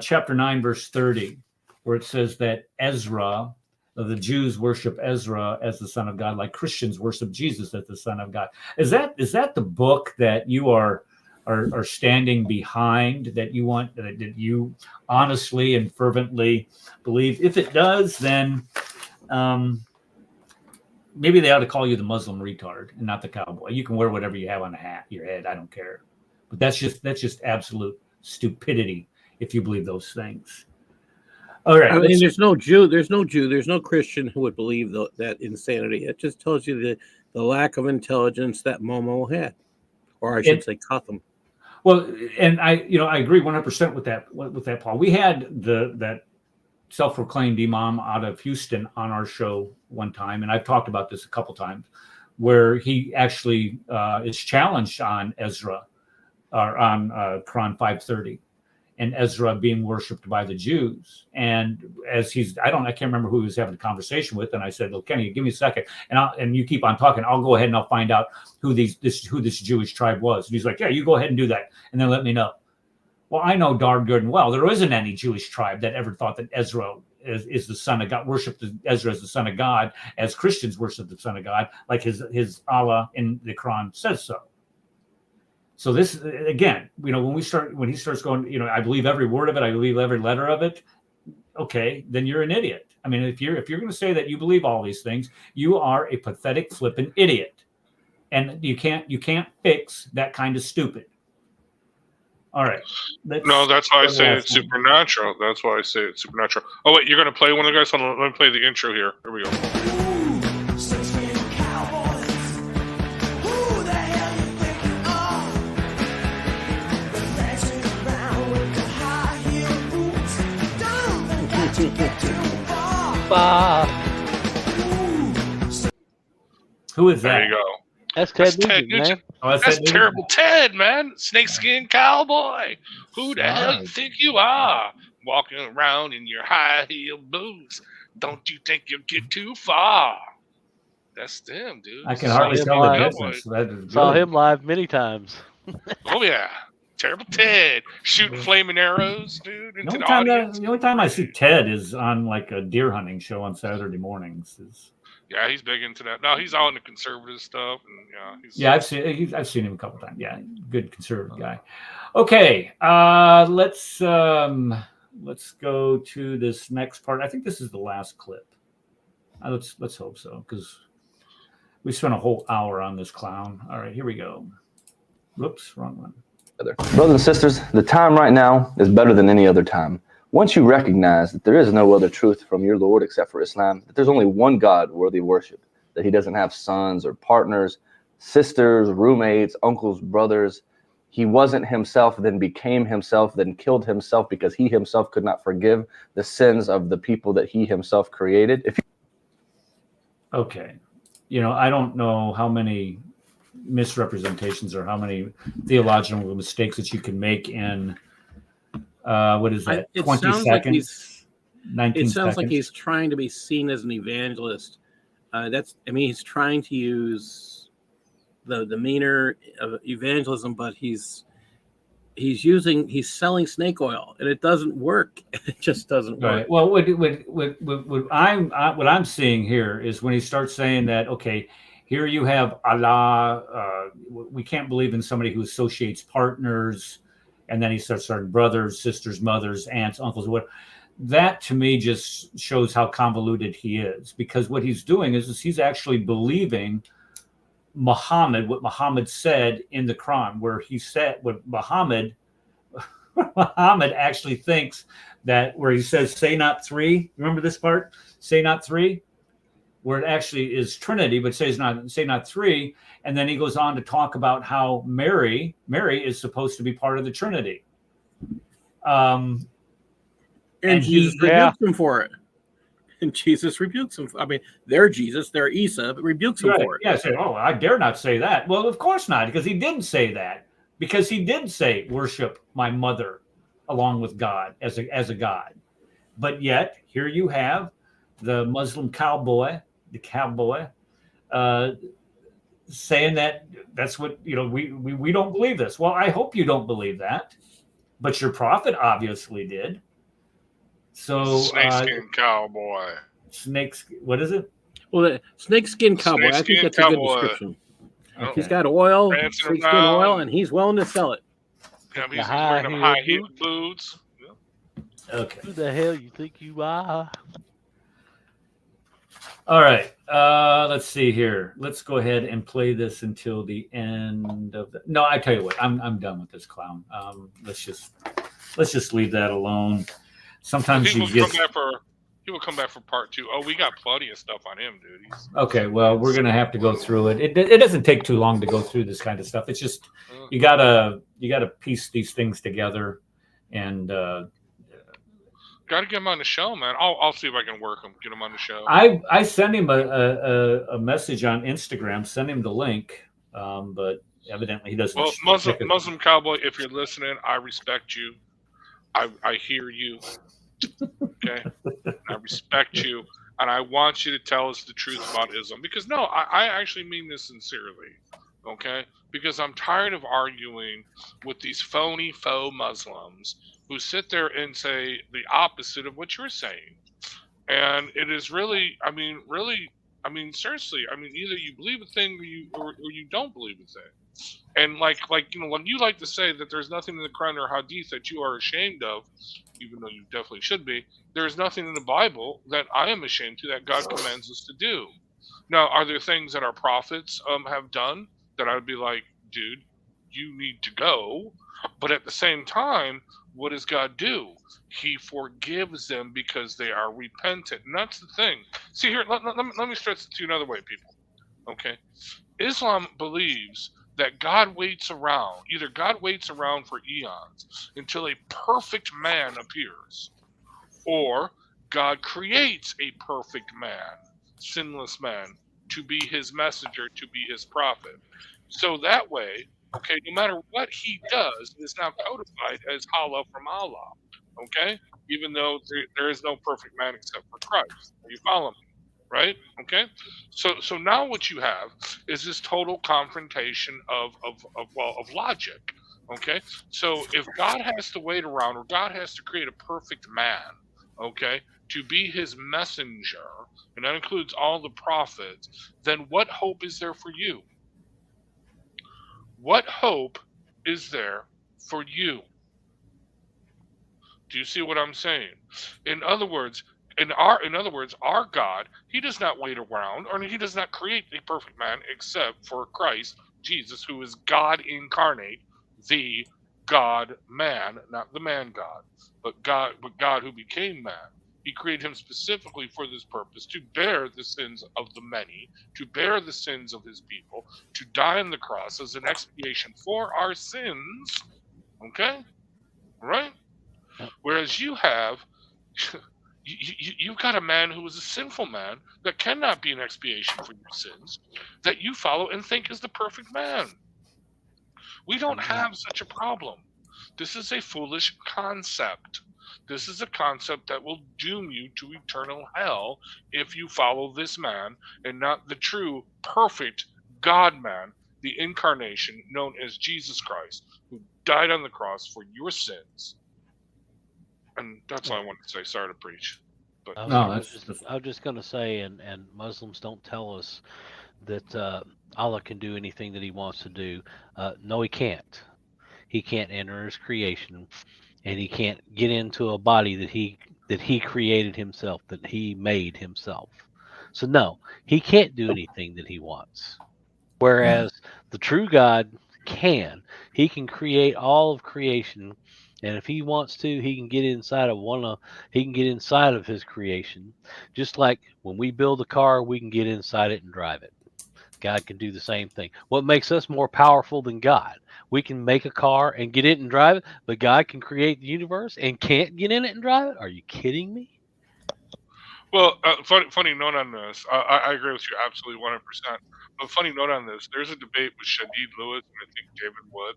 chapter 9, verse 30, where it says that Ezra, the Jews worship Ezra as the son of God, like Christians worship Jesus as the son of God? Is that the book that you are standing behind, that you want, that you honestly and fervently believe? If it does, then maybe they ought to call you the Muslim retard and not the cowboy. You can wear whatever you have on your head. I don't care. But that's just absolute stupidity if you believe those things. All right. I mean, there's no Jew, there's no Christian who would believe that insanity. It just tells you the lack of intelligence that Momo had, or I should say Cotham. Well, and I agree 100% with that, Paul. We had that self-proclaimed imam out of Houston on our show one time, and I've talked about this a couple times, where he actually is challenged on Ezra, or on Quran 530, and Ezra being worshipped by the Jews. And as I can't remember who he was having a conversation with, and I said, "Well, Kenny, give me a second, and you keep on talking. I'll go ahead and I'll find out who this Jewish tribe was." And he's like, "Yeah, you go ahead and do that, and then let me know." Well, I know darn good and well there isn't any Jewish tribe that ever thought that Ezra is the son of God, worshipped Ezra as the son of God, as Christians worship the son of God, like his Allah in the Quran says so. So this, again, when he starts going, I believe every word of it, I believe every letter of it. Okay, then you're an idiot. I mean, if you're going to say that you believe all these things, you are a pathetic, flippant idiot, and you can't fix that kind of stupid. All right. No, that's why I say it's supernatural. That's why I say it's supernatural. Oh wait, you're going to play one of the guys? Hold on, let me play the intro here. Here we go. Who is that? There you go. That's Ted Nugent, Nugent, man. Oh, that's terrible Ted, man. Snakeskin cowboy. Who the hell you think you are? Walking around in your high heel boots. Don't you think you'll get too far? That's them, dude. I can hardly tell the difference. Saw him live many times. Oh yeah. Terrible Ted shooting flaming arrows, dude, into the only audience. The only time I see Ted is on like a deer hunting show on Saturday mornings. Yeah, he's big into that. No, he's all into conservative stuff, and I've seen him a couple times. Yeah, good conservative guy. Okay, let's go to this next part. I think this is the last clip. Let's hope so, because We spent a whole hour on this clown. All right, here we go. Whoops, wrong one. Brothers and sisters, the time right now is better than any other time. Once you recognize that there is no other truth from your Lord except for Islam, that there's only one God worthy of worship, that he doesn't have sons or partners, sisters, roommates, uncles, brothers. He wasn't himself, then became himself, then killed himself because he himself could not forgive the sins of the people that he himself created. Okay. You know, I don't know how many misrepresentations or how many theological mistakes that you can make in what is that, 20 seconds, 19 it sounds seconds? like he's trying to be seen as an evangelist. He's trying to use the demeanor of evangelism, but he's selling snake oil, and it doesn't work. It just doesn't work. Right. Well, what I'm seeing here is when he starts saying that, okay, here you have Allah. We can't believe in somebody who associates partners, and then he starts starting brothers, sisters, mothers, aunts, uncles, what. That to me just shows how convoluted he is, because what he's doing is he's actually believing Muhammad, what Muhammad said in the Quran, where he said what Muhammad actually thinks that, where he says, say not three. Remember this part? Say not three, where it actually is Trinity, but say not three. And then he goes on to talk about how Mary is supposed to be part of the Trinity. And Jesus rebukes him for it. And Jesus rebukes him. I mean, they're Jesus, they're Isa, but rebukes him for it. Yeah, say, oh, I dare not say that. Well, of course not, because he didn't say that. Because he did say, worship my mother along with God as a God. But yet, here you have the Muslim cowboy, saying that that's what, we don't believe this. Well, I hope you don't believe that. But your prophet obviously did. So snakeskin cowboy. What is it? Well, the snakeskin cowboy. I think that's a good description. Okay. He's got oil, snakeskin oil, and he's willing to sell it. Yeah, he's wearing them high-heeled boots. Yeah. Okay. Who the hell you think you are? All right. Let's see here. Let's go ahead and play this until the end of the. No, I tell you what. I'm done with this clown. Let's just leave that alone. Sometimes he will come back for part 2. Oh, we got plenty of stuff on him, dude. Okay, well, we're gonna have to go through it. It doesn't take too long to go through this kind of stuff. It's just you gotta piece these things together, and gotta get him on the show, man. I'll see if I can work him, get him on the show. I sent him a message on Instagram, send him the link, but evidently he doesn't. Well, Muslim cowboy, if you're listening, I respect you. I hear you. Okay, I respect you, and I want you to tell us the truth about Islam. Because I actually mean this sincerely. Okay, because I'm tired of arguing with these phony faux Muslims who sit there and say the opposite of what you're saying. And it is really, seriously, either you believe a thing or you don't believe a thing. And like when you like to say that there's nothing in the Quran or Hadith that you are ashamed of, even though you definitely should be, there's nothing in the Bible that I am ashamed to that God commands us to do. Now, are there things that our prophets have done that I would be like, dude, you need to go? But at the same time, what does God do? He forgives them because they are repentant. And that's the thing. See here, let me stress it to you another way, people. Okay? Islam believes that God waits around. Either God waits around for eons until a perfect man appears, or God creates a perfect man, sinless man, to be his messenger, to be his prophet. So that way, okay, no matter what he does, it is now codified as Allah from Allah. Okay? Even though there is no perfect man except for Christ. Are you following me? Right? Okay? So now what you have is this total confrontation of logic. Okay? So if God has to wait around, or God has to create a perfect man, okay, to be his messenger, and that includes all the prophets, then what hope is there for you? What hope is there for you? Do you see what I'm saying? In other words, in other words, our God, he does not wait around, or he does not create a perfect man except for Christ Jesus, who is God incarnate, the God man, not the man God, but God who became man. He created him specifically for this purpose, to bear the sins of the many, to bear the sins of his people, to die on the cross as an expiation for our sins. Okay? Right? Yep. Whereas you have, you've got a man who is a sinful man that cannot be an expiation for your sins, that you follow and think is the perfect man. We don't have such a problem. This is a foolish concept. This is a concept that will doom you to eternal hell if you follow this man and not the true, perfect God man, the incarnation known as Jesus Christ, who died on the cross for your sins. And that's all I wanted to say. Sorry to preach. But I was just going to say, and Muslims don't tell us that Allah can do anything that he wants to do. No, he can't. He can't enter his creation, and he can't get into a body that he created himself, that he made himself. So no, he can't do anything that he wants. Whereas the true God can. He can create all of creation, and if he wants to, he can get inside of his creation. Just like when we build a car, we can get inside it and drive it. God can do the same thing. What makes us more powerful than God? We can make a car and get in and drive it, but God can create the universe and can't get in it and drive it? Are you kidding me? well, funny note on this. I agree with you absolutely 100%. But funny note on this. There's a debate with Shadid Lewis and I think David Wood,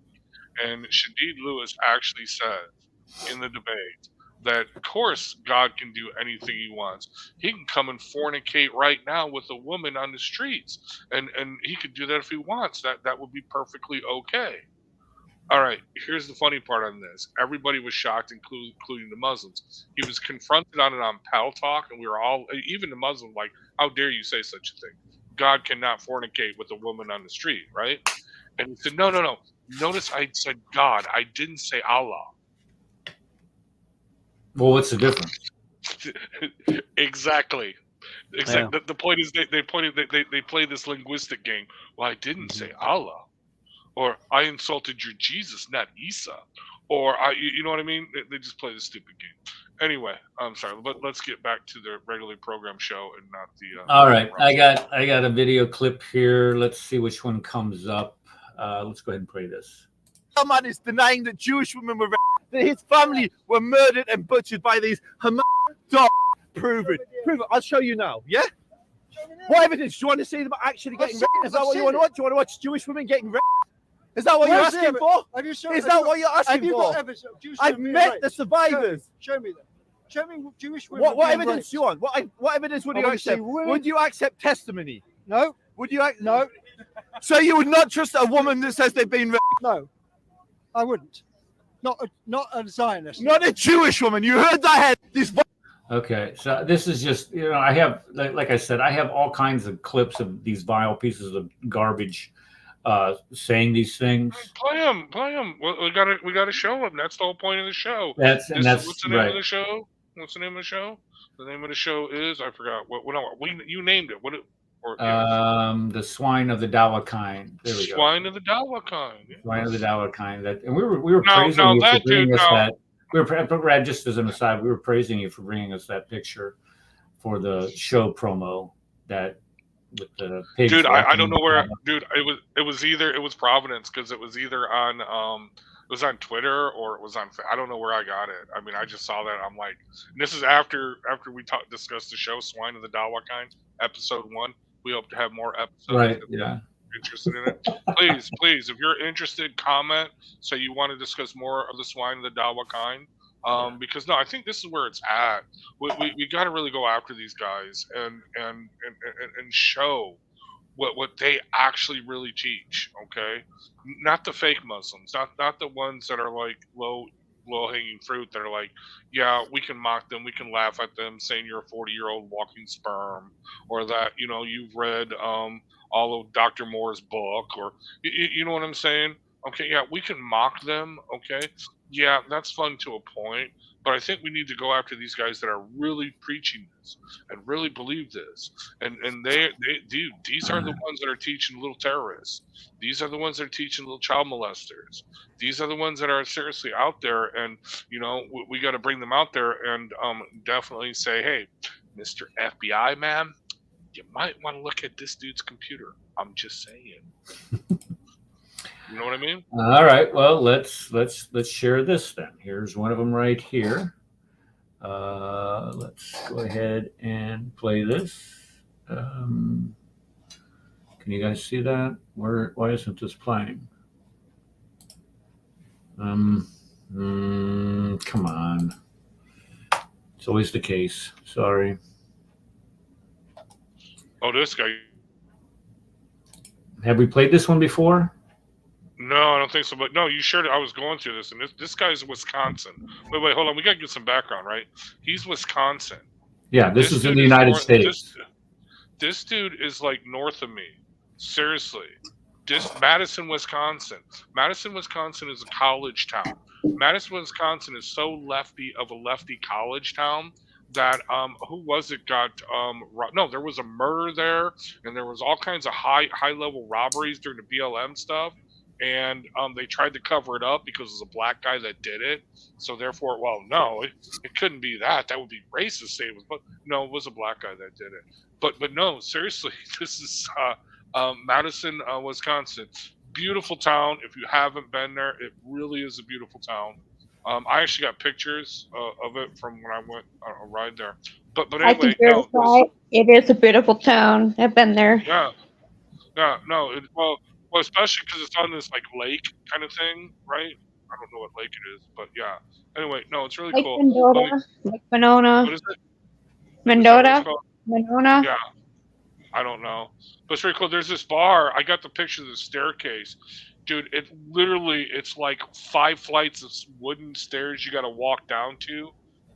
and Shadid Lewis actually says in the debate that of course God can do anything he wants. He can come and fornicate right now with a woman on the streets, and he could do that if he wants. That would be perfectly okay. All right, here's the funny part on this. Everybody was shocked, including the Muslims. He was confronted on it on Pal Talk, and we were all, even the Muslims, like, how dare you say such a thing? God cannot fornicate with a woman on the street, right? And he said, no. Notice I said God. I didn't say Allah. Well, what's the difference? Exactly. Yeah. The point is they play this linguistic game. Well, I didn't say Allah. Or I insulted your Jesus, not Isa, or you know what I mean? They just play this stupid game. Anyway, I'm sorry, but let's get back to the regularly programmed show and not the. All right, I got a video clip here. Let's see which one comes up. Let's go ahead and play this. Man is denying that Jewish women were raped, that his family were murdered and butchered by these ham-hocked dogs. Prove it. I'll show you now. Yeah. What evidence? Do you want to see them actually getting raped? Is that what you want to watch? Do you want to watch Jewish women getting raped? Is that what you're asking for? Is that what you're asking for? I've met the survivors. Show me that. Show me Jewish women. What evidence do you want? What evidence would you accept? Would you accept testimony? No. Would you? No. So you would not trust a woman that says they've been raped? No, I wouldn't. Not a Zionist. Not a Jewish woman. You heard that head. This. Okay, so this is just, I have, like I said, I have all kinds of clips of these vile pieces of garbage saying these things. Play them. We got to show them. That's the whole point of the show. What's the name of the show? What's the name of the show? The name of the show is, I forgot. You named it. The Swine of the Dawah kind. There we go. Swine of the Dawah kind. Yeah. Swine of the Dawah kind. And we were praising you for bringing us that. Brad, just as an aside, we were praising you for bringing us that picture for the show promo that with the pigs. Dude, I don't know where. Dude, it was Providence, because it was either on it was on Twitter or it was on. I don't know where I got it. I mean, I just saw that. I'm like, this is after we discussed the show Swine of the Dawah kind, episode 1. We hope to have more episodes. Right. Yeah. Interested in it, please, if you're interested, comment, say you want to discuss more of the Swine of the Dawah kind, because no, I think this is where it's at. We got to really go after these guys and show what they actually really teach. Okay, not the fake Muslims, not the ones that are like low hanging fruit that are like, yeah, we can mock them, we can laugh at them, saying you're a 40-year-old walking sperm, or that you've read all of Dr. Moore's book, or you know what I'm saying? Okay, yeah, we can mock them. Okay, yeah, that's fun to a point. But I think we need to go after these guys that are really preaching this and really believe this. And dude, these are the ones that are teaching little terrorists. These are the ones that are teaching little child molesters. These are the ones that are seriously out there. And we got to bring them out there and definitely say, hey, Mr. FBI man, you might want to look at this dude's computer. I'm just saying. You know what I mean? All right. Well, let's share this then. Here's one of them right here. Let's go ahead and play this. Can you guys see that? Why isn't this playing? Come on. It's always the case. Sorry. Oh, this guy. Have we played this one before? No, I don't think so. But no, you shared it. I was going through this, and this guy's Wisconsin. Wait, hold on. We got to get some background, right? He's Wisconsin. Yeah, this is in the United States. This dude is like north of me. Seriously. Madison, Wisconsin. Madison, Wisconsin is a college town. Madison, Wisconsin is so lefty of a lefty college town that who was it got there was a murder there, and there was all kinds of high level robberies during the BLM stuff. And they tried to cover it up because it was a black guy that did it. So therefore, well, no, it couldn't be that. That would be racist to say it was, but no, it was a black guy that did it. But no, seriously, this is Madison, Wisconsin. Beautiful town. If you haven't been there, it really is a beautiful town. I actually got pictures of it from when I went on a ride there. But anyway, I can verify it is a beautiful town. I've been there. Yeah, no, well, especially because it's on this like lake kind of thing, right? I don't know what lake it is, but yeah. Anyway, no, it's really Lake cool. Mendota, Lake Monona. What is it? Mendota, Monona. Yeah, I don't know, but it's really cool. There's this bar. I got the picture of the staircase, dude. It's like 5 flights of wooden stairs you got to walk down to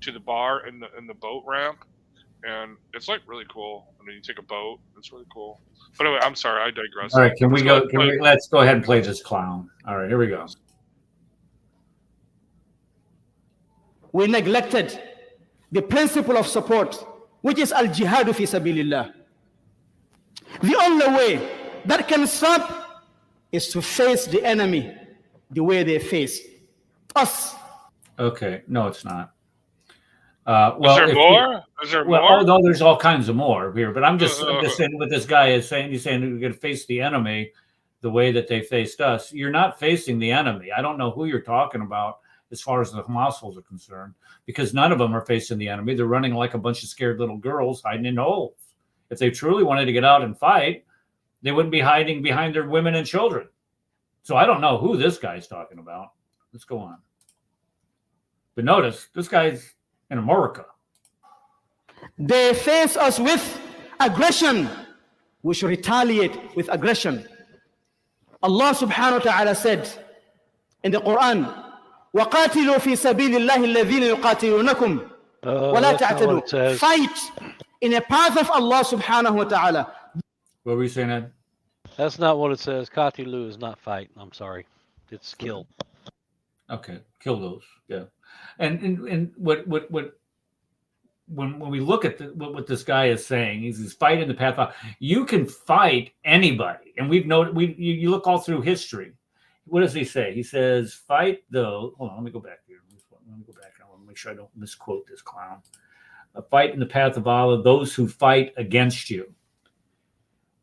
the bar and the boat ramp, and it's like really cool. I mean, you take a boat. It's really cool. But anyway, I'm sorry, I digress. All right, let's go ahead and play this clown. All right, here we go. We neglected the principle of support, which is al-jihad fi sabilillah. The only way that can stop is to face the enemy the way they face us. Okay, no, it's not. Is there more? Oh, no, there's all kinds of more here, but I'm just saying what this guy is saying. He's saying we're going to face the enemy the way that they faced us. You're not facing the enemy. I don't know who you're talking about as far as the Hamas are concerned, because none of them are facing the enemy. They're running like a bunch of scared little girls hiding in holes. If they truly wanted to get out and fight, they wouldn't be hiding behind their women and children. So I don't know who this guy's talking about. Let's go on. But notice, this guy's in America. They face us with aggression. We should retaliate with aggression. Allah subhanahu wa ta'ala said in the Quran, وَقَاتِلُوا فِي سَبِيلِ اللَّهِ الَّذِينَ يُقَاتِلُونَكُمْ وَلَا تَعْتَدُوا. Fight in a path of Allah subhanahu wa ta'ala. What were you saying, Ed? That's not what it says. Katilu is not fight. I'm sorry. It's kill. Okay, kill those. Yeah. And what when we look at what this guy is saying, he's fighting the path. You can fight anybody, and we've noted. You look all through history. What does he say? He says, "Fight those." Hold on, let me go back here. Let me go back. I want to make sure I don't misquote this clown. Fight in the path of Allah those who fight against you.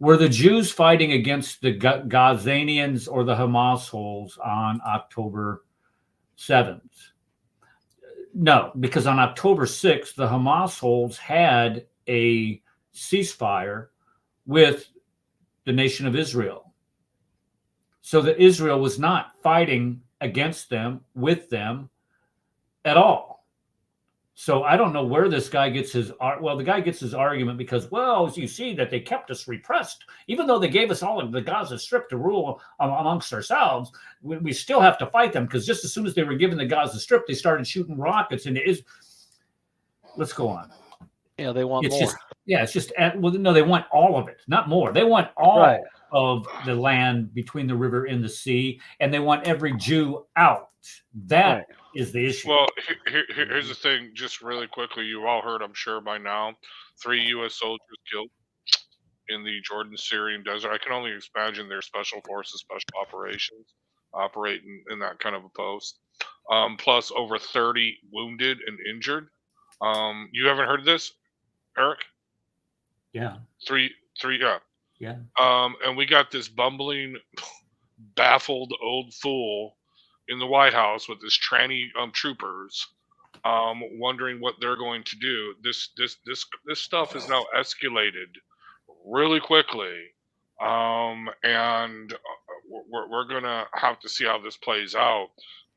Were the Jews fighting against the Gazanians or the Hamas holes on October 7th? No, because on October 6th, the Hamas holds had a ceasefire with the nation of Israel. So that Israel was not fighting against them, with them at all. So I don't know where this guy gets his, the guy gets his argument because, well, as you see that they kept us repressed, even though they gave us all of the Gaza Strip to rule amongst ourselves, we still have to fight them because just as soon as they were given the Gaza Strip, they started shooting rockets into Israel. Let's go on. Yeah, they want more. It's just, they want all of it, not more. They want all of the land between the river and the sea, and they want every Jew out. That is the issue. Well, here's the thing, just really quickly. You all heard, I'm sure by now, 3 U.S. soldiers killed in the Jordan Syrian desert. I can only imagine their special forces, special operations operating in that kind of a post. Plus over 30 wounded and injured. You haven't heard of this, Eric? Yeah. Three, yeah. Yeah. And we got this bumbling, baffled old fool in the White House with his tranny troopers, wondering what they're going to do. This stuff is now escalated really quickly, and we're gonna have to see how this plays out.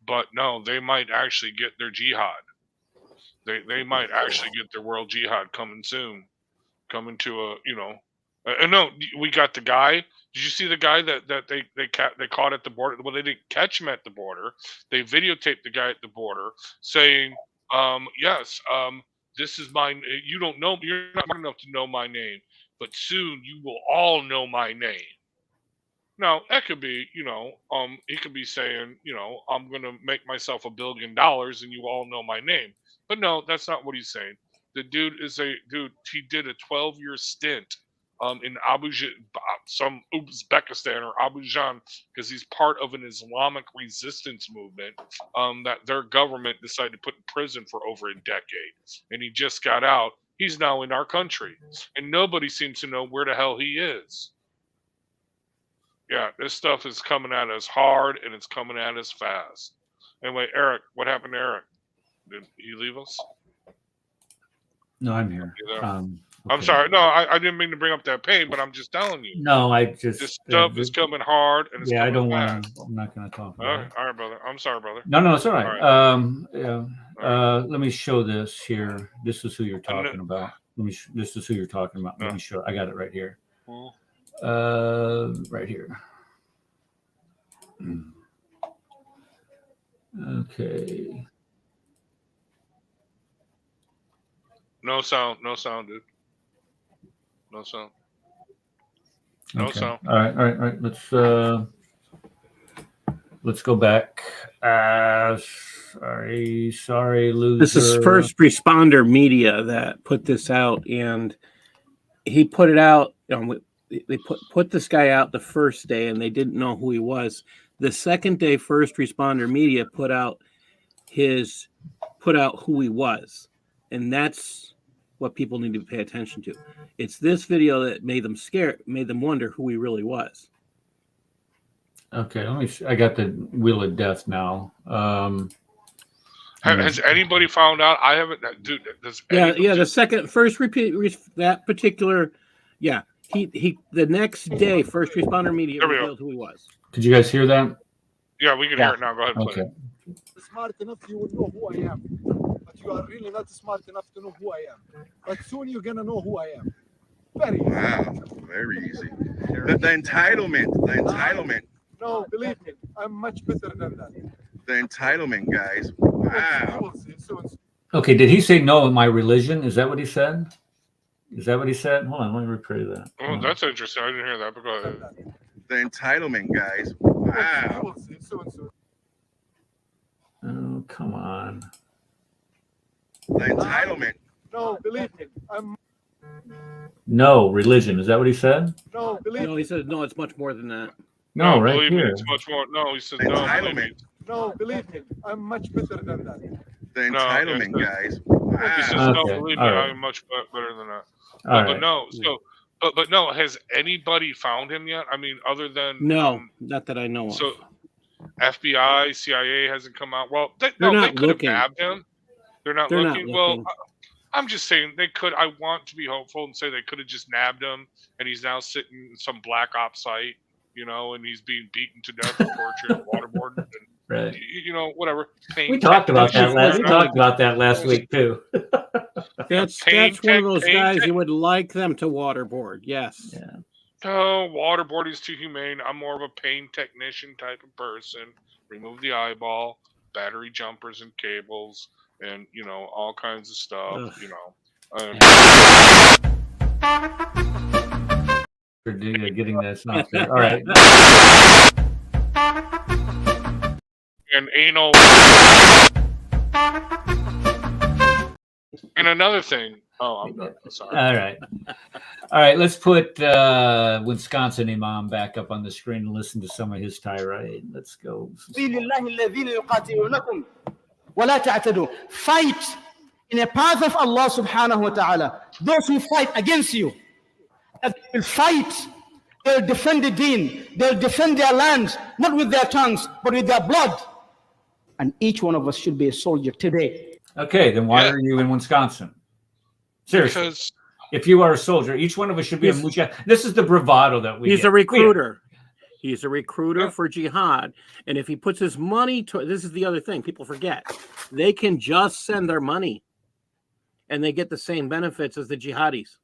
But no, they might actually get their jihad. They might actually get their world jihad coming soon, coming to a no. We got the guy. Did you see the guy that they caught at the border? Well, they didn't catch him at the border. They videotaped the guy at the border saying, "Yes, this is my. You don't know. You're not smart enough to know my name, but soon you will all know my name." Now that could be, he could be saying, I'm gonna make myself $1 billion and you all know my name. But no, that's not what he's saying. The dude is he did a 12-year stint in Uzbekistan or Abujan, because he's part of an Islamic resistance movement that their government decided to put in prison for over a decade. And he just got out. He's now in our country. And nobody seems to know where the hell he is. Yeah, this stuff is coming at us hard and it's coming at us fast. Anyway, Eric, what happened to Eric? Did he leave us? No, I'm here. I'm sorry. No, I didn't mean to bring up that pain, but I'm just telling you. No, I just this stuff is coming hard, and it's I coming don't want fast. to. I'm not going to talk All about right, it. all right, brother. I'm sorry, brother. No, it's all right. All right. Let me show this here. This is who you're talking about. This is who you're talking about. Let me show. I got it right here. Right here. Okay. No sound, dude. No sound. No Okay. sound. All right. Let's go back. Sorry, loser. This is First Responder Media that put this out, and he put it out. They put this guy out the first day, and they didn't know who he was. The second day, First Responder Media put out who he was, and that's what people need to pay attention to. It's this video that made them scared, made them wonder who he really was. Okay, I got the Wheel of Death now. Has anybody found out? I haven't, dude. The first repeat that particular, he the next day, First Responder Media revealed who he was. Did you guys hear that? Yeah, we can hear it now. Go ahead. Okay. Play it. Smart enough, you will know who I am. But you are really not smart enough to know who I am. But soon you're gonna know who I am. Very easy. Wow, very easy. The entitlement. No, believe me, I'm much better than that. The entitlement, guys. Wow. Okay, did he say no in my religion? Is that what he said? Hold on, let me replay that. Oh, that's interesting. I didn't hear that, but go ahead. The entitlement, guys. Wow. Oh, come on. The entitlement. No, believe me, I'm. No religion. Is that what he said? No, believe No, he said no. It's much more than that. No, right believe me, here. it's much more. No, he said The no. entitlement. No, believe me, I'm much better than that. The entitlement, guys. He says Wow. no, Okay, believe me, all right. I'm much better than that. All But right. no, but no. Has anybody found him yet? I mean, other than No, not that I know of. So FBI, CIA hasn't come out. Well, they not could looking. have nabbed him. They're not They're not looking. Well, looking. I'm just saying they could. I want to be hopeful and say they could have just nabbed him, and he's now sitting in some black ops site, and he's being beaten to death, and tortured, and waterboarded, and Right. Whatever. We talked about that last week too. That's one of those guys you would like them to waterboard. Yes. Yeah. Oh, waterboarding is too humane. I'm more of a pain technician type of person. Remove the eyeball, battery jumpers and cables, and all kinds of stuff. Ugh. for getting this out there. All right. And anal. And another thing. Oh, I'm sorry. All right. Let's put Wisconsin Imam back up on the screen and listen to some of his tirade. Let's go. Fight in a path of Allah subhanahu wa ta'ala. Those who fight against you, will fight, they'll defend the deen, they'll defend their land, not with their tongues, but with their blood. And each one of us should be a soldier today. Okay, then why are you in Wisconsin? Seriously. Because if you are a soldier, each one of us should be a mujahid. This is the bravado that we He's get. a recruiter. He's a recruiter for jihad. And if he puts his money to this is the other thing people forget. They can just send their money and they get the same benefits as the jihadis.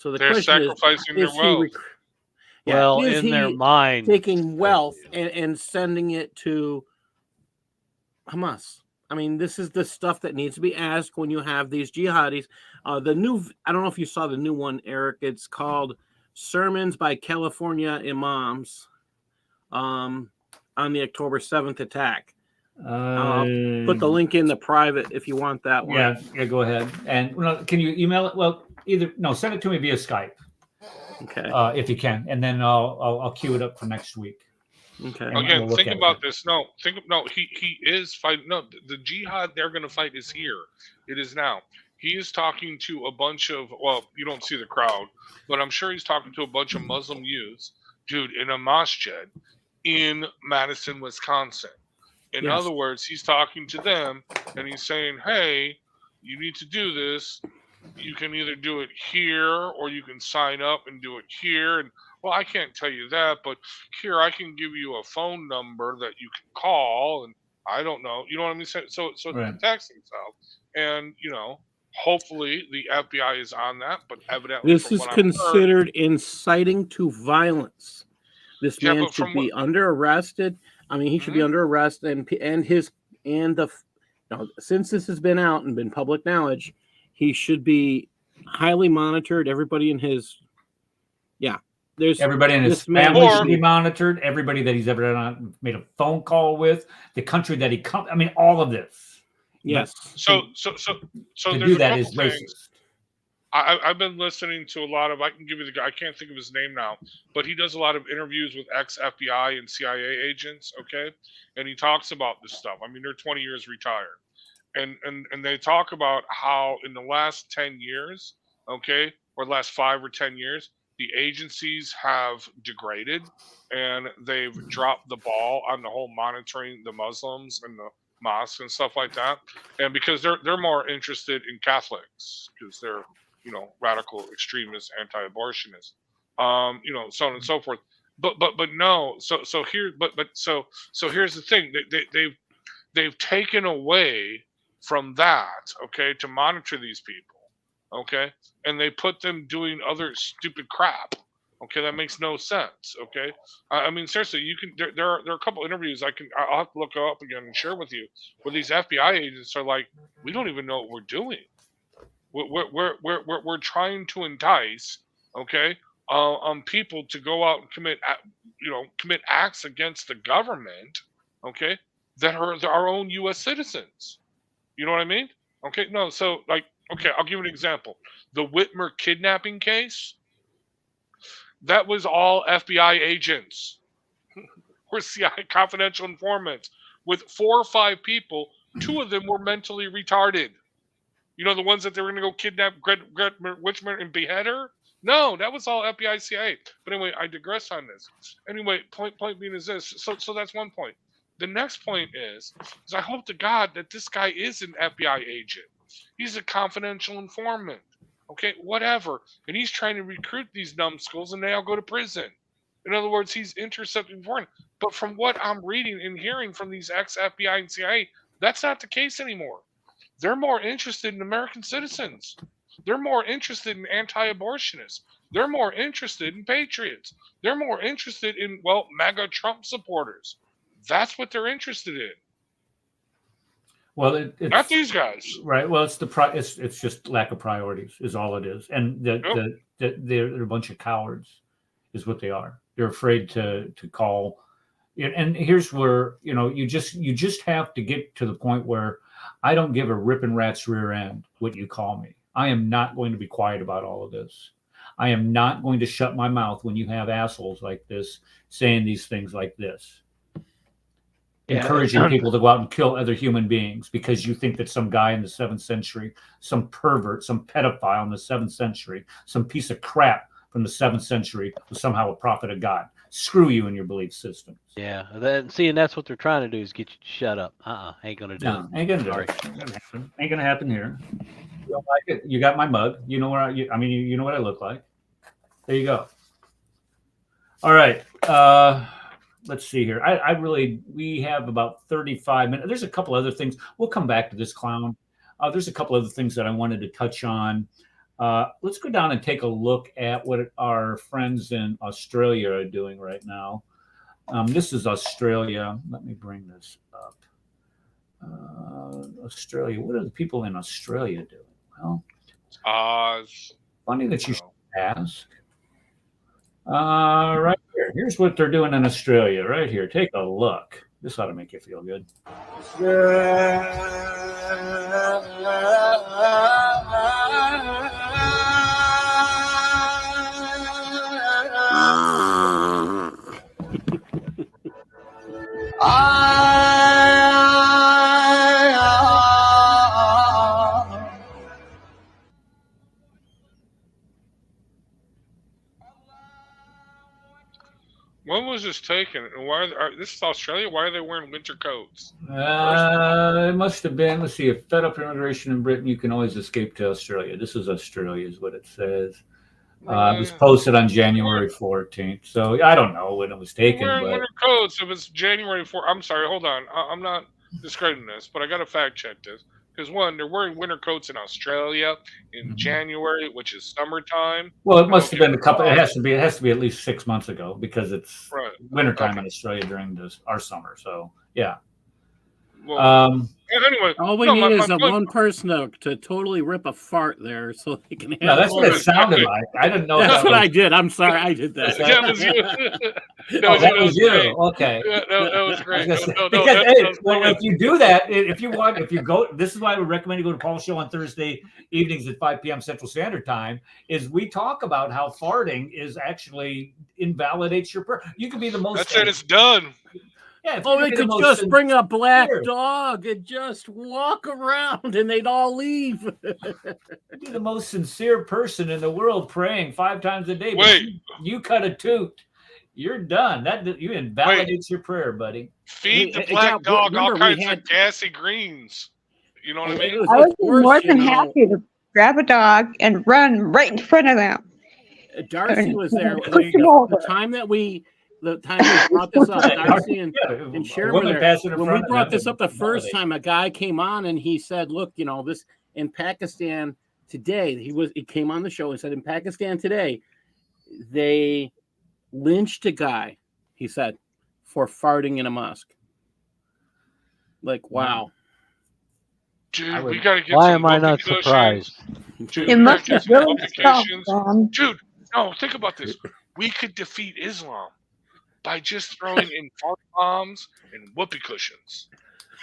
So the they're question sacrificing is their wealth. Well, is in their he mind, taking wealth and sending it to Hamas. I mean, this is the stuff that needs to be asked when you have these jihadis. I don't know if you saw the new one, Eric. It's called Sermons by California Imams on the October 7th attack. I'll put the link in the private if you want that one. Yeah, go ahead. And can you email it? Well, send it to me via Skype. Okay. If you can, and then I'll queue it up for next week. Okay. Again, think about this. He is fighting. No, the jihad they're going to fight is here. It is now. He is talking to a bunch of, well, you don't see the crowd, but I'm sure he's talking to a bunch of Muslim youths, dude, in a masjid in Madison, Wisconsin. In other words, he's talking to them and he's saying, hey, you need to do this. You can either do it here or you can sign up and do it here. And well, I can't tell you that, but here I can give you a phone number that you can call. And I don't know, you know what I mean? So right. text himself, and hopefully the FBI is on that. But evidently, this is considered inciting to violence. This man should be under arrested. I mean, he should be under arrest, since this has been out and been public knowledge, he should be highly monitored. Everybody in his, everybody in his family should be monitored. Everybody that he's ever made a phone call with, the country that he comes. I mean, all of this. Yes. So to do that is racist. I've been listening to a lot of. I can give you the guy. I can't think of his name now, but he does a lot of interviews with ex-FBI and CIA agents. Okay, and he talks about this stuff. I mean, they're 20 years retired. And they talk about how in the last 10 years, okay, or the last 5 or 10 years, the agencies have degraded and they've dropped the ball on the whole monitoring the Muslims and the mosques and stuff like that. And because they're more interested in Catholics because they're, radical extremists, anti-abortionists, so on and so forth. But no, so here's the thing. They've taken away from that, okay, to monitor these people, okay, and they put them doing other stupid crap, okay, that makes no sense, okay. I mean, seriously, you can. There are a couple interviews I'll have to look up again and share with you, where these FBI agents are like, we don't even know what we're doing. We're trying to entice, okay, people to go out and commit acts against the government, okay, that are our own U.S. citizens. You know what I mean? Okay, no, so I'll give you an example. The Whitmer kidnapping case, that was all FBI agents or CIA confidential informants with 4 or 5 people. 2 of them were mentally retarded. The ones that they were going to go kidnap Greg Whitmer and behead her? No, that was all FBI CIA. But anyway, I digress on this. Anyway, point being is this. So that's one point. The next point is I hope to God that this guy is an FBI agent. He's a confidential informant. Okay, whatever. And he's trying to recruit these numbskulls and they all go to prison. In other words, he's intercepting foreign. But from what I'm reading and hearing from these ex-FBI and CIA, that's not the case anymore. They're more interested in American citizens. They're more interested in anti-abortionists. They're more interested in patriots. They're more interested in, MAGA Trump supporters. That's what they're interested in. Well, it's Not these guys. right. Well, it's it's just lack of priorities is all it is, and they're a bunch of cowards, is what they are. They're afraid to call. And here's where you just have to get to the point where I don't give a ripping rat's rear end what you call me. I am not going to be quiet about all of this. I am not going to shut my mouth when you have assholes like this saying these things like this. Encouraging people to go out and kill other human beings because you think that some guy in the 7th century, some pervert, some pedophile in the 7th century, some piece of crap from the 7th century was somehow a prophet of God. Screw you and your belief systems. Yeah, and that's what they're trying to do is get you to shut up. Ain't gonna do it. Ain't gonna do it. Ain't gonna happen here. You don't like it? You got my mug. You know where you know what I look like. There you go. All right. Let's see here. We have about 35 minutes. There's a couple other things. We'll come back to this clown. There's a couple other things that I wanted to touch on. Let's go down and take a look at what our friends in Australia are doing right now. This is Australia. Let me bring this up. Australia. What are the people in Australia doing? Well, funny that you should ask. Right here. Here's what they're doing in Australia. Right here. Take a look. This ought to make you feel good. When was this taken? And why this is Australia? Why are they wearing winter coats? It must have been. Let's see. If fed up immigration in Britain, you can always escape to Australia. This is Australia, is what it says. It was posted on January 14th. So I don't know when it was taken. Wearing winter coats. If it's January 4th, I'm sorry. Hold on. I'm not discrediting this, but I got to fact check this. Because one, they're wearing winter coats in Australia in January, which is summertime. Well, it must have been a couple. It has to be at least 6 months ago because it's wintertime in Australia during our summer. So yeah. Well, anyway, all we need is one person to totally rip a fart there, so they can. No, that's what it sounded like. I didn't know. That's what I did. I'm sorry, I did that. That was you. That was you. Okay. Yeah, that was great. If you do that, if you go, this is why I would recommend you go to Paul's show on Thursday evenings at 5 p.m. Central Standard Time. Is we talk about how farting is actually invalidates your prayer. You can be the most. That's it. It's done. Yeah, they could just bring a black dog and just walk around and they'd all leave. You'd be the most sincere person in the world praying 5 times a day. Wait. You cut a toot, you're done. You invalidates your prayer, buddy. Feed the black dog all kinds of gassy greens. You know what I mean? I would be more than happy to grab a dog and run right in front of them. Darcy was there. The time we brought this up, Darcy and Sharon were there. When we brought this up the first time, a guy came on and he said, "Look, this in Pakistan today." He came on the show and said, "In Pakistan today, they lynched a guy," he said, "for farting in a mosque." Like, wow. Dude, we gotta get. Why am I not surprised? Dude, it must have really Dude, no, think about this. We could defeat Islam by just throwing in fart bombs and whoopee cushions.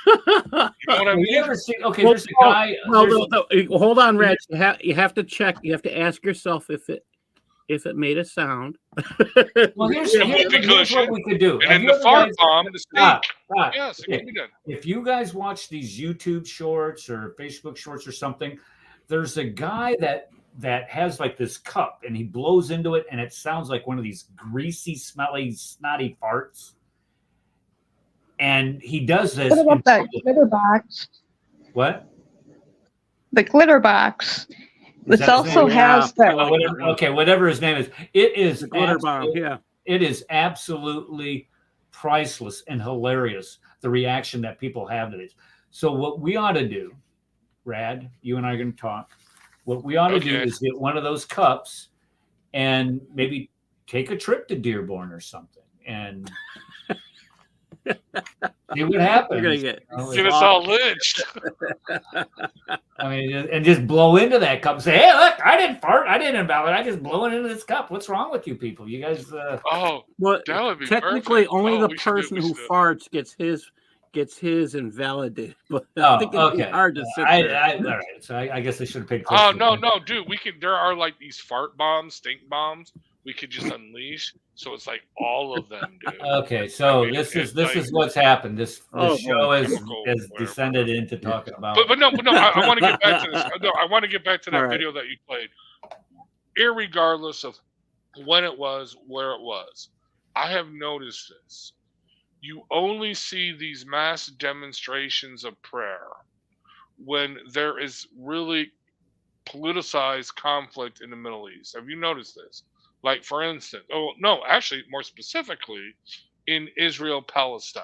You know what I mean? There's a guy. Hold on, Reg. You have to check. You have to ask yourself if it made a sound. Well, here's what we could do. And then the fart bomb, the snake. Yes, it can be done. If you guys watch these YouTube shorts or Facebook shorts or something, there's a guy that has like this cup and he blows into it and it sounds like one of these greasy, smelly, snotty farts. And he does this. What about that glitter box? What? The glitter box. Which also has that. Whatever his name is. It is glitter bomb. Yeah. It is absolutely priceless and hilarious, the reaction that people have to this. So what we ought to do, Rad, you and I are going to talk. What we ought to do is get one of those cups and maybe take a trip to Dearborn or something and see what happens. You're gonna get us all lynched. I mean, and just blow into that cup and say, "Hey, look, I didn't fart. I didn't invalidate. I just blew it into this cup. What's wrong with you people? You guys." Oh, Well, that would be technically, perfect. only Oh, the we should do- person we who should- farts gets his invalidated. But I think it'd be hard to sit there. All right. So I guess I should have picked. Oh no, dude. There are like these fart bombs, stink bombs. We could just unleash. So it's like all of them, dude. Okay, so this is what's happened. This show has descended into talking about. But no. I want to get back to this. No, I want to get back to that All right. video that you played. Irregardless of when it was, where it was, I have noticed this. You only see these mass demonstrations of prayer when there is really politicized conflict in the Middle East. Have you noticed this? Like, for instance, more specifically, in Israel Palestine.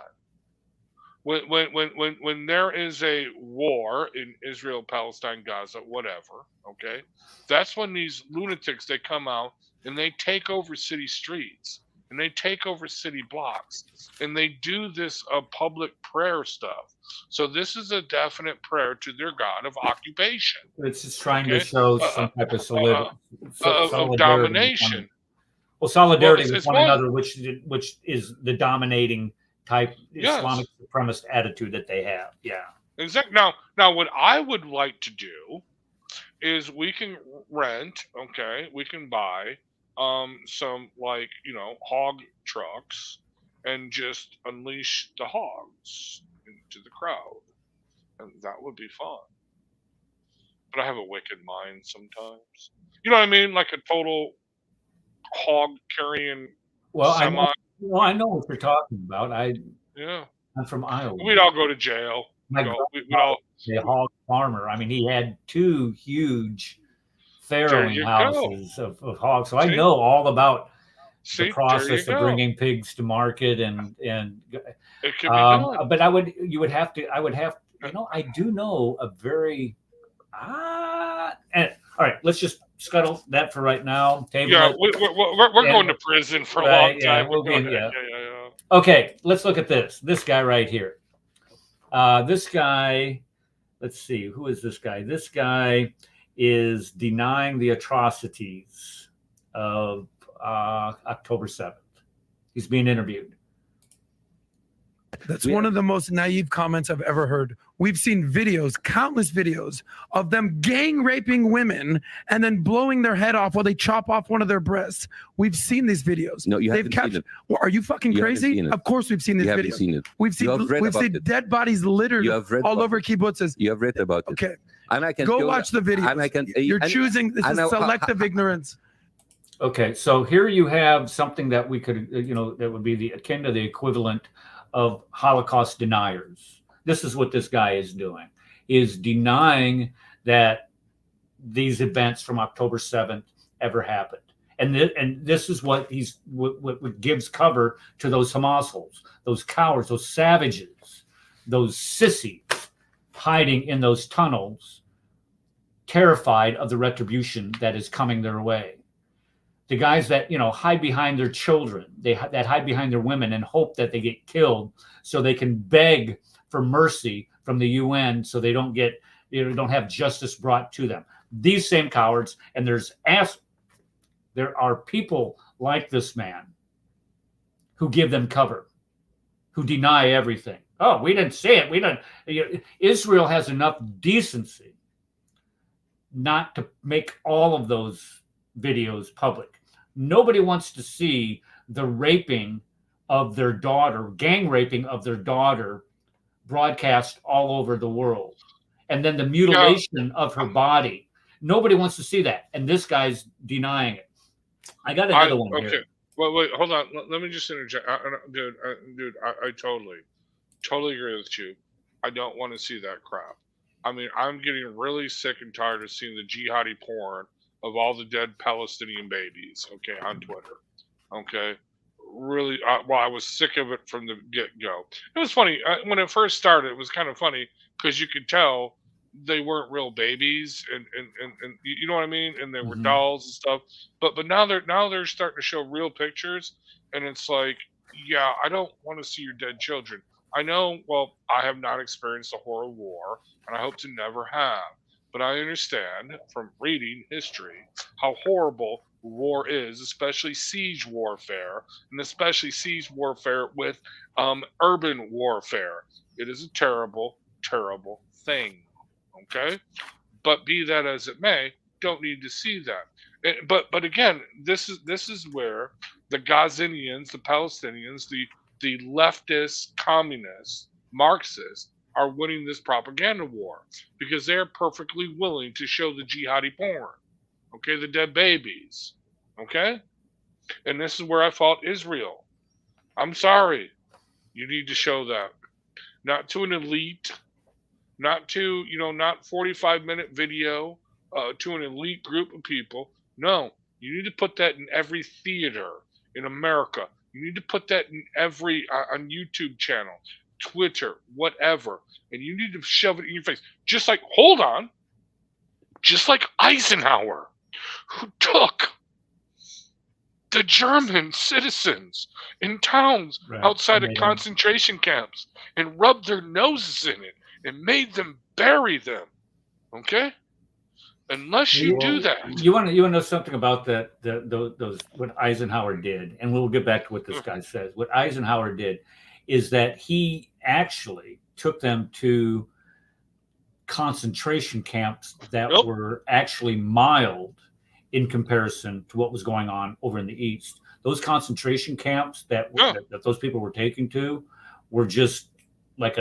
When there is a war in Israel, Palestine, Gaza, whatever, okay, that's when these lunatics, they come out and they take over city streets and they take over city blocks and they do this public prayer stuff. So this is a definite prayer to their god of occupation. It's just trying to show some type of of domination. Well, solidarity Well, with it's one one- another, which is the dominating type Yes. Islamic supremacist attitude that they have. Yeah. Exactly. Now, what I would like to do is we can rent, okay, we can buy some hog trucks and just unleash the hogs into the crowd, and that would be fun. But I have a wicked mind sometimes. You know what I mean? Like a total hog carrying semi. I know what you're talking about. Yeah. I'm from Iowa. We'd all go to jail. My We'd all. a hog farmer. I mean, he had 2 huge There farrowing you go. houses of hogs. So I See? know all about See, the there process you of go. bringing pigs to market and It could be done. but I would have, I do know a very and all right, let's just scuttle that for right now. Table Yeah, it. we're And- going to prison for a Right, long yeah, time. we'll Go be in- ahead. yeah. Yeah. Okay, let's look at this. This guy right here. This guy, let's see, who is this guy? This guy is denying the atrocities of October 7th. He's being interviewed. That's one of the most naive comments I've ever heard. We've seen videos, countless videos of them gang raping women and then blowing their head off while they chop off one of their breasts. We've seen these videos. No, you They've haven't captured. seen it. Well, are you fucking You haven't crazy? seen it. Of course, we've seen these You haven't videos. seen it. We've seen. You have read We've about seen it. dead bodies littered You have read all about over kibbutzes. You have read about it. Okay. And I can Go show watch you- the video. And I can. You're and- choosing. This and is I- selective ignorance. Okay, so here you have something that we could, that would be the akin to the equivalent of Holocaust deniers. This is what this guy is doing, is denying that these events from October 7th ever happened. And this is what what gives cover to those Hamasholes, those cowards, those savages, those sissies hiding in those tunnels, terrified of the retribution that is coming their way. The guys that hide behind their children, that hide behind their women and hope that they get killed so they can beg for mercy from the UN so they don't have justice brought to them. These same cowards, and there are people like this man who give them cover, who deny everything. Oh, we didn't see it. Israel has enough decency not to make all of those videos public. Nobody wants to see the raping of their daughter, gang raping of their daughter, broadcast all over the world. And then the mutilation of her body. Nobody wants to see that. And this guy's denying it. I got another one Okay. here. Well, wait, hold on. Let me just interject. Dude, I totally agree with you. I don't want to see that crap. I mean, I'm getting really sick and tired of seeing the jihadi porn of all the dead Palestinian babies, okay, on Twitter, okay? Really, I was sick of it from the get-go. It was funny. When it first started, it was kind of funny because you could tell they weren't real babies, and you know what I mean? And they were dolls and stuff. But now they're starting to show real pictures, and it's like, yeah, I don't want to see your dead children. Well, I have not experienced a horror war, and I hope to never have. But I understand from reading history how horrible war is, especially siege warfare, and especially siege warfare with urban warfare. It is a terrible, terrible thing. Okay? But be that as it may, don't need to see that. But again, this is where the Gazanians, the Palestinians, the leftist, communists, Marxists are winning this propaganda war because they're perfectly willing to show the jihadi porn, okay, the dead babies, okay? And this is where I fault Israel. I'm sorry. You need to show that. Not to an elite, not to, not 45-minute video to an elite group of people. No, you need to put that in every theater in America. You need to put that in every on YouTube channel, Twitter, whatever, and you need to shove it in your face. Just like Eisenhower, who took the German citizens in towns outside of concentration camps and rubbed their noses in it and made them bury them. Okay? Unless you do that. You want to know something about those what Eisenhower did, and we'll get back to what this guy says. What Eisenhower did is that he actually took them to concentration camps that were actually mild in comparison to what was going on over in the East. Those concentration camps that those people were taken to were just I'm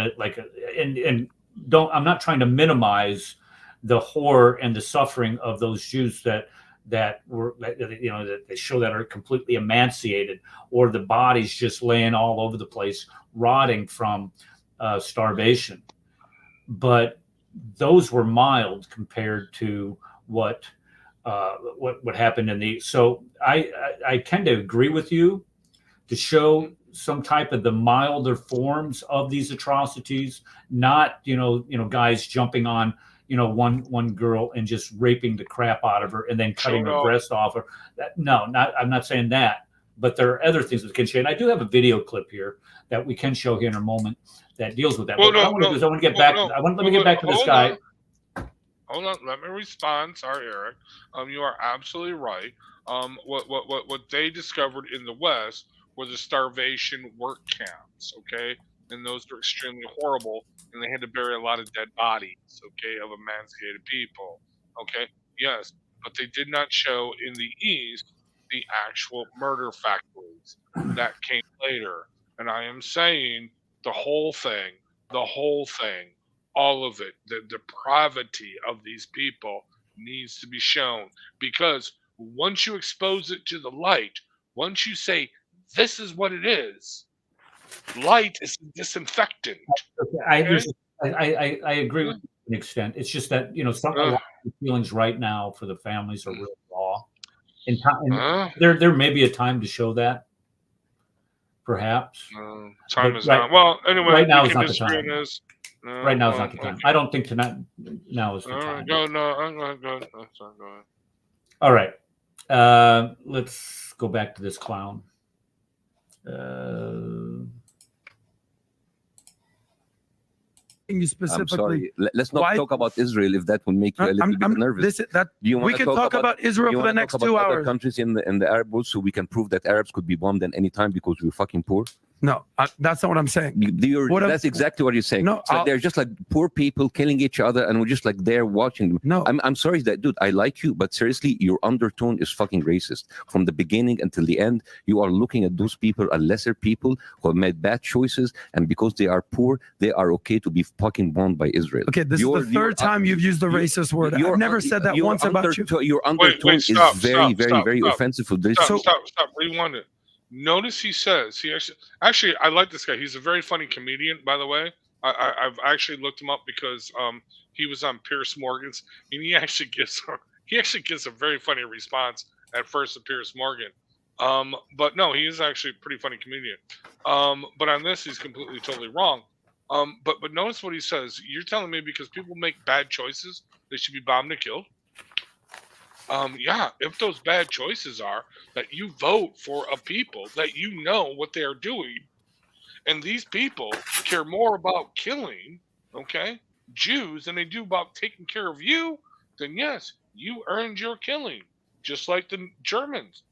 not trying to minimize the horror and the suffering of those Jews that they show that are completely emaciated, or the bodies just laying all over the place, rotting from starvation. But those were mild compared to what happened in the. So I tend to agree with you to show some type of the milder forms of these atrocities, not guys jumping on one girl and just raping the crap out of her and then cutting her breast off her. I'm not saying that, but there are other things that can show. And I do have a video clip here that we can show here in a moment that deals with that. Let me get back to this guy. Hold on, let me respond. Sorry, Eric. You are absolutely right. What they discovered in the West were the starvation work camps, okay? And those are extremely horrible, and they had to bury a lot of dead bodies, okay, of emancipated people, okay? Yes, but they did not show in the East the actual murder factories that came later. And I am saying the whole thing, all of it, the depravity of these people needs to be shown, because once you expose it to the light, once you say, this is what it is, light is a disinfectant. Okay, I agree with you to an extent. It's just that some of the feelings right now for the families are real raw, and there may be a time to show that, perhaps. Time is not. Well, anyway, right now is not the time. Right now is not the time. I don't think now is the time. Go ahead. All right, let's go back to this clown. You specifically. Let's not talk about Israel if that will make you a little bit nervous. We can talk about Israel for the next 2 hours. Other countries in the Arab world, so we can prove that Arabs could be bombed at any time because we're fucking poor. No, that's not what I'm saying. That's exactly what you're saying. No, so they're just like poor people killing each other, and we're just like there watching them. No, I'm sorry that, dude. I like you, but seriously, your undertone is fucking racist from the beginning until the end. You are looking at those people as lesser people who have made bad choices, and because they are poor, they are okay to be fucking bombed by Israel. Okay, this is the third time you've used the racist word. I've never said that once about you. Your undertone is very offensive. Stop. Rewind it. Notice he says actually I like this guy. He's a very funny comedian, by the way. I've actually looked him up because he was on Piers Morgan's, and he actually gives a very funny response at first to Piers Morgan. But no, he is actually a pretty funny comedian. But on this, he's completely totally wrong. But notice what he says. You're telling me because people make bad choices, they should be bombed and killed? Yeah, if those bad choices are that you vote for a people that you know what they are doing, And these people care more about killing, okay, Jews than they do about taking care of you, then yes, you earned your killing. Just like the Germans.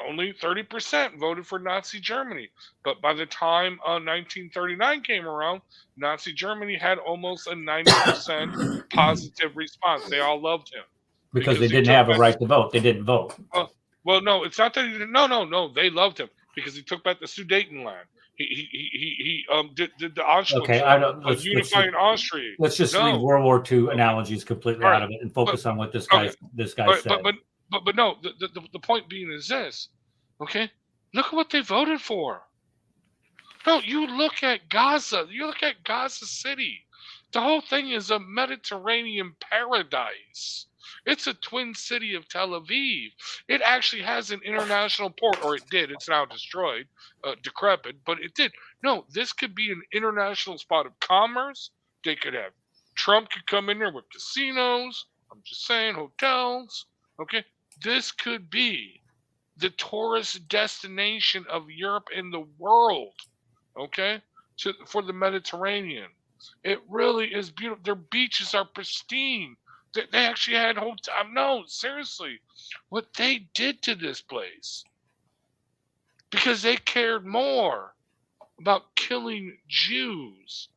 Only 30% voted for Nazi Germany. But by the time 1939 came around, Nazi Germany had almost a 90% positive response. They all loved him. Because they didn't have a right to vote. They didn't vote. Well, no, it's not that he didn't. No. They loved him because he took back the Sudetenland. He did the Auschwitz. Okay, unifying Austria. Let's just leave World War II analogies completely out of it and focus on what this guy said. But no, the point being is this, okay? Look at what they voted for. No, you look at Gaza. You look at Gaza City. The whole thing is a Mediterranean paradise. It's a twin city of Tel Aviv. It actually has an international port, or it did. It's now destroyed, decrepit, but it did. No, this could be an international spot of commerce. They could have, Trump could come in there with casinos. I'm just saying, hotels. Okay, this could be the tourist destination of Europe and the world. Okay, for the Mediterranean. It really is beautiful. Their beaches are pristine. They actually had hotels. No, seriously, what they did to this place, because they cared more about killing Jews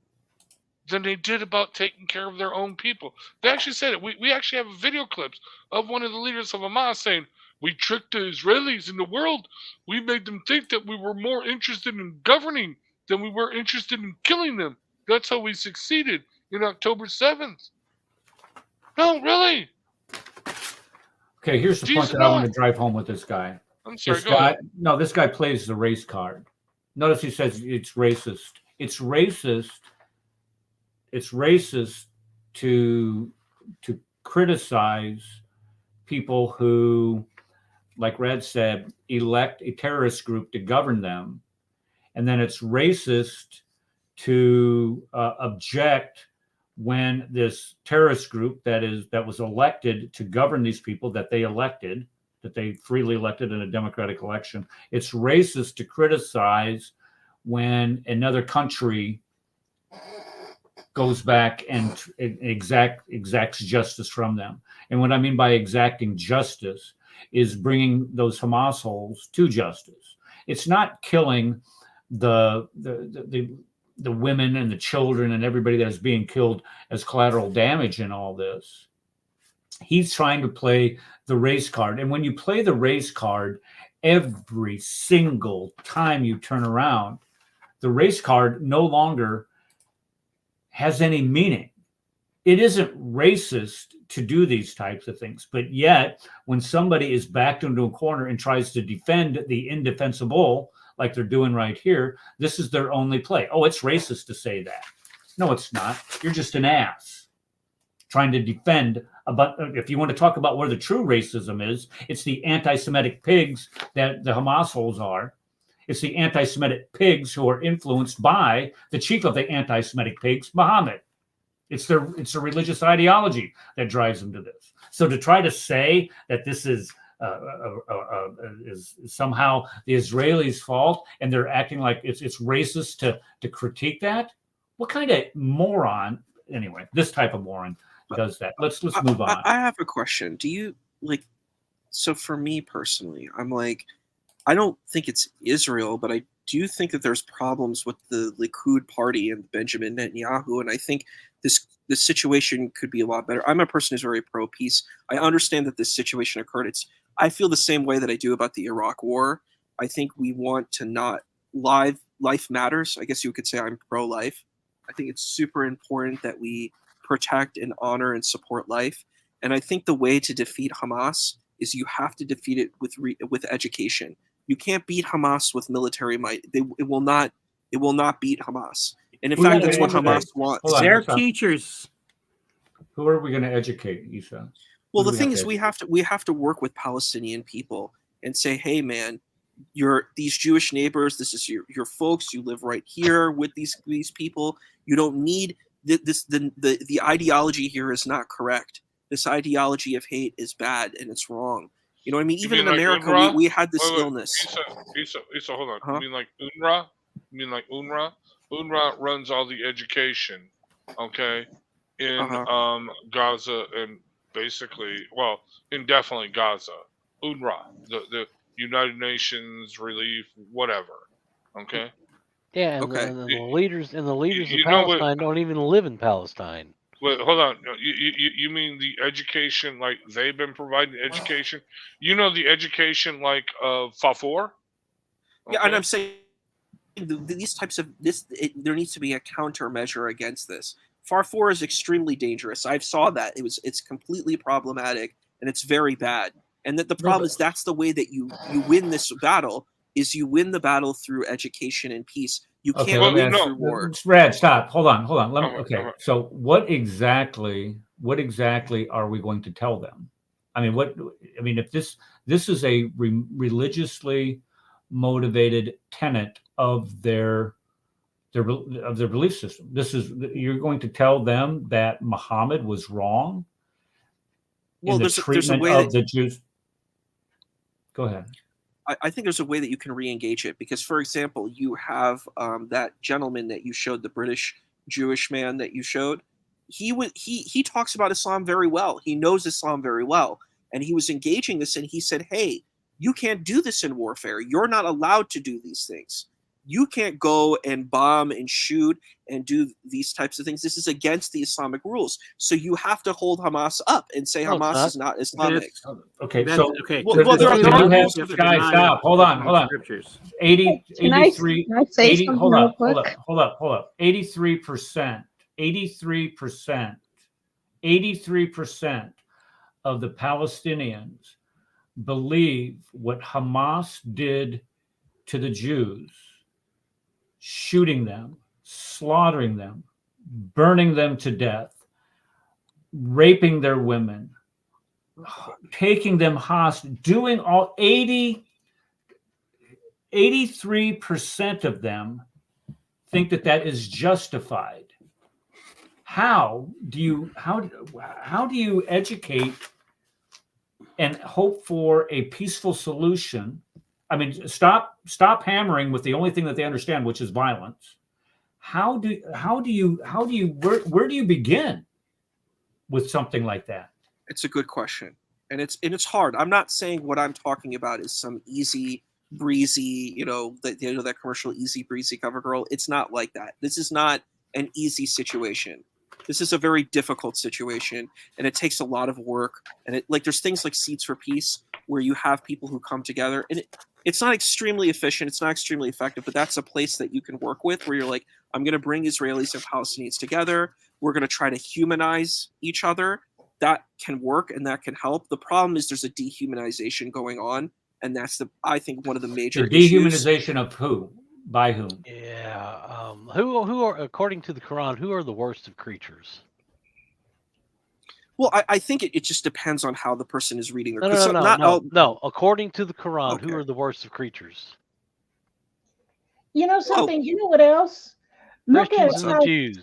than they did about taking care of their own people. They actually said it. We actually have video clips of one of the leaders of Hamas saying, "We tricked the Israelis in the world. We made them think that we were more interested in governing than we were interested in killing them. That's how we succeeded in October 7th. No, really. Okay, here's the point that I want to drive home with this guy. I'm sorry, this guy plays the race card. Notice he says it's racist. It's racist. It's racist to criticize people who, like Red said, elect a terrorist group to govern them. And then it's racist to object when this terrorist group that was elected to govern these people that they freely elected in a democratic election. It's racist to criticize when another country goes back and exacts justice from them. And what I mean by exacting justice is bringing those Hamas holes to justice. It's not killing the women and the children and everybody that is being killed as collateral damage in all this. He's trying to play the race card. And when you play the race card, every single time you turn around, the race card no longer has any meaning. It isn't racist to do these types of things. But yet, when somebody is backed into a corner and tries to defend the indefensible, like they're doing right here, this is their only play. Oh, it's racist to say that. No, it's not. You're just an ass trying to defend. But if you want to talk about where the true racism is, it's the anti-Semitic pigs that the Hamas holes are. It's the anti-Semitic pigs who are influenced by the chief of the anti-Semitic pigs, Muhammad. It's their religious ideology that drives them to this. So to try to say that this is somehow the Israelis' fault and they're acting like it's racist to critique that, what kind of moron? Anyway, this type of moron does that. Let's move on. I have a question. Do you like? So for me personally, I'm like, I don't think it's Israel, but I do think that there's problems with the Likud party and Benjamin Netanyahu, and I think this situation could be a lot better. I'm a person who's very pro-peace. I understand that this situation occurred. I feel the same way that I do about the Iraq War. I think we want to not life matters. I guess you could say I'm pro-life. I think it's super important that we protect and honor and support life. And I think the way to defeat Hamas is you have to defeat it with education. You can't beat Hamas with military might. It will not beat Hamas. And in fact, that's what Hamas wants. They're teachers. Who are we going to educate, Isa? Well, the thing is, we have to work with Palestinian people and say, hey, man, these Jewish neighbors. This is your folks. You live right here with these people. You don't need this. The ideology here is not correct. This ideology of hate is bad and it's wrong. You know what I mean? Even in America, we had this illness. Isa, hold on. Huh? You mean like UNRWA? You mean like UNRWA? UNRWA runs all the education, okay, in Gaza and basically, well, indefinitely Gaza. UNRWA, the United Nations Relief, whatever. Okay. Yeah, and the leaders of Palestine don't even live in Palestine. Wait, hold on. You mean the education like they've been providing education? You know the education like of Fafor? Yeah, and I'm saying these types of there needs to be a countermeasure against this. Farfor is extremely dangerous. I saw that it's completely problematic and it's very bad. And that the problem is that's the way that you win this battle is you win the battle through education and peace. You can't win through war. Brad, stop. Hold on. Okay. So what exactly are we going to tell them? I mean, if this is a religiously motivated tenet of their belief system. You're going to tell them that Muhammad was wrong in the treatment of the Jews. Go ahead. I think there's a way that you can re-engage it because, for example, you have that gentleman that you showed, the British Jewish man that you showed. He talks about Islam very well. He knows Islam very well, and he was engaging this, and he said, "Hey, you can't do this in warfare. You're not allowed to do these things. You can't go and bomb and shoot and do these types of things. This is against the Islamic rules. So you have to hold Hamas up and say Hamas is not Islamic." Okay, guys, stop. Hold on. 83. Can I say something hold real up. quick? Hold up. 83% of the Palestinians believe what Hamas did to the Jews, shooting them, slaughtering them, burning them to death, raping their women, taking them hostage, doing all 83% of them think that is justified. How do you educate and hope for a peaceful solution? I mean, stop hammering with the only thing that they understand, which is violence. Where do you begin with something like that? It's a good question, and it's hard. I'm not saying what I'm talking about is some easy breezy, that commercial easy breezy cover girl. It's not like that. This is not an easy situation. This is a very difficult situation, and it takes a lot of work. And there's things like Seeds for Peace where you have people who come together, and it's not extremely efficient. It's not extremely effective, but that's a place that you can work with where you're like, I'm going to bring Israelis and Palestinians together. We're going to try to humanize each other. That can work and that can help. The problem is there's a dehumanization going on, and that's I think one of the major dehumanization of who? By whom? Yeah. Who are, according to the Quran, who are the worst of creatures? Well, I think it just depends on how the person is reading. No. According to the Quran, who are the worst of creatures? You know something? You know what else? Look at how Jews.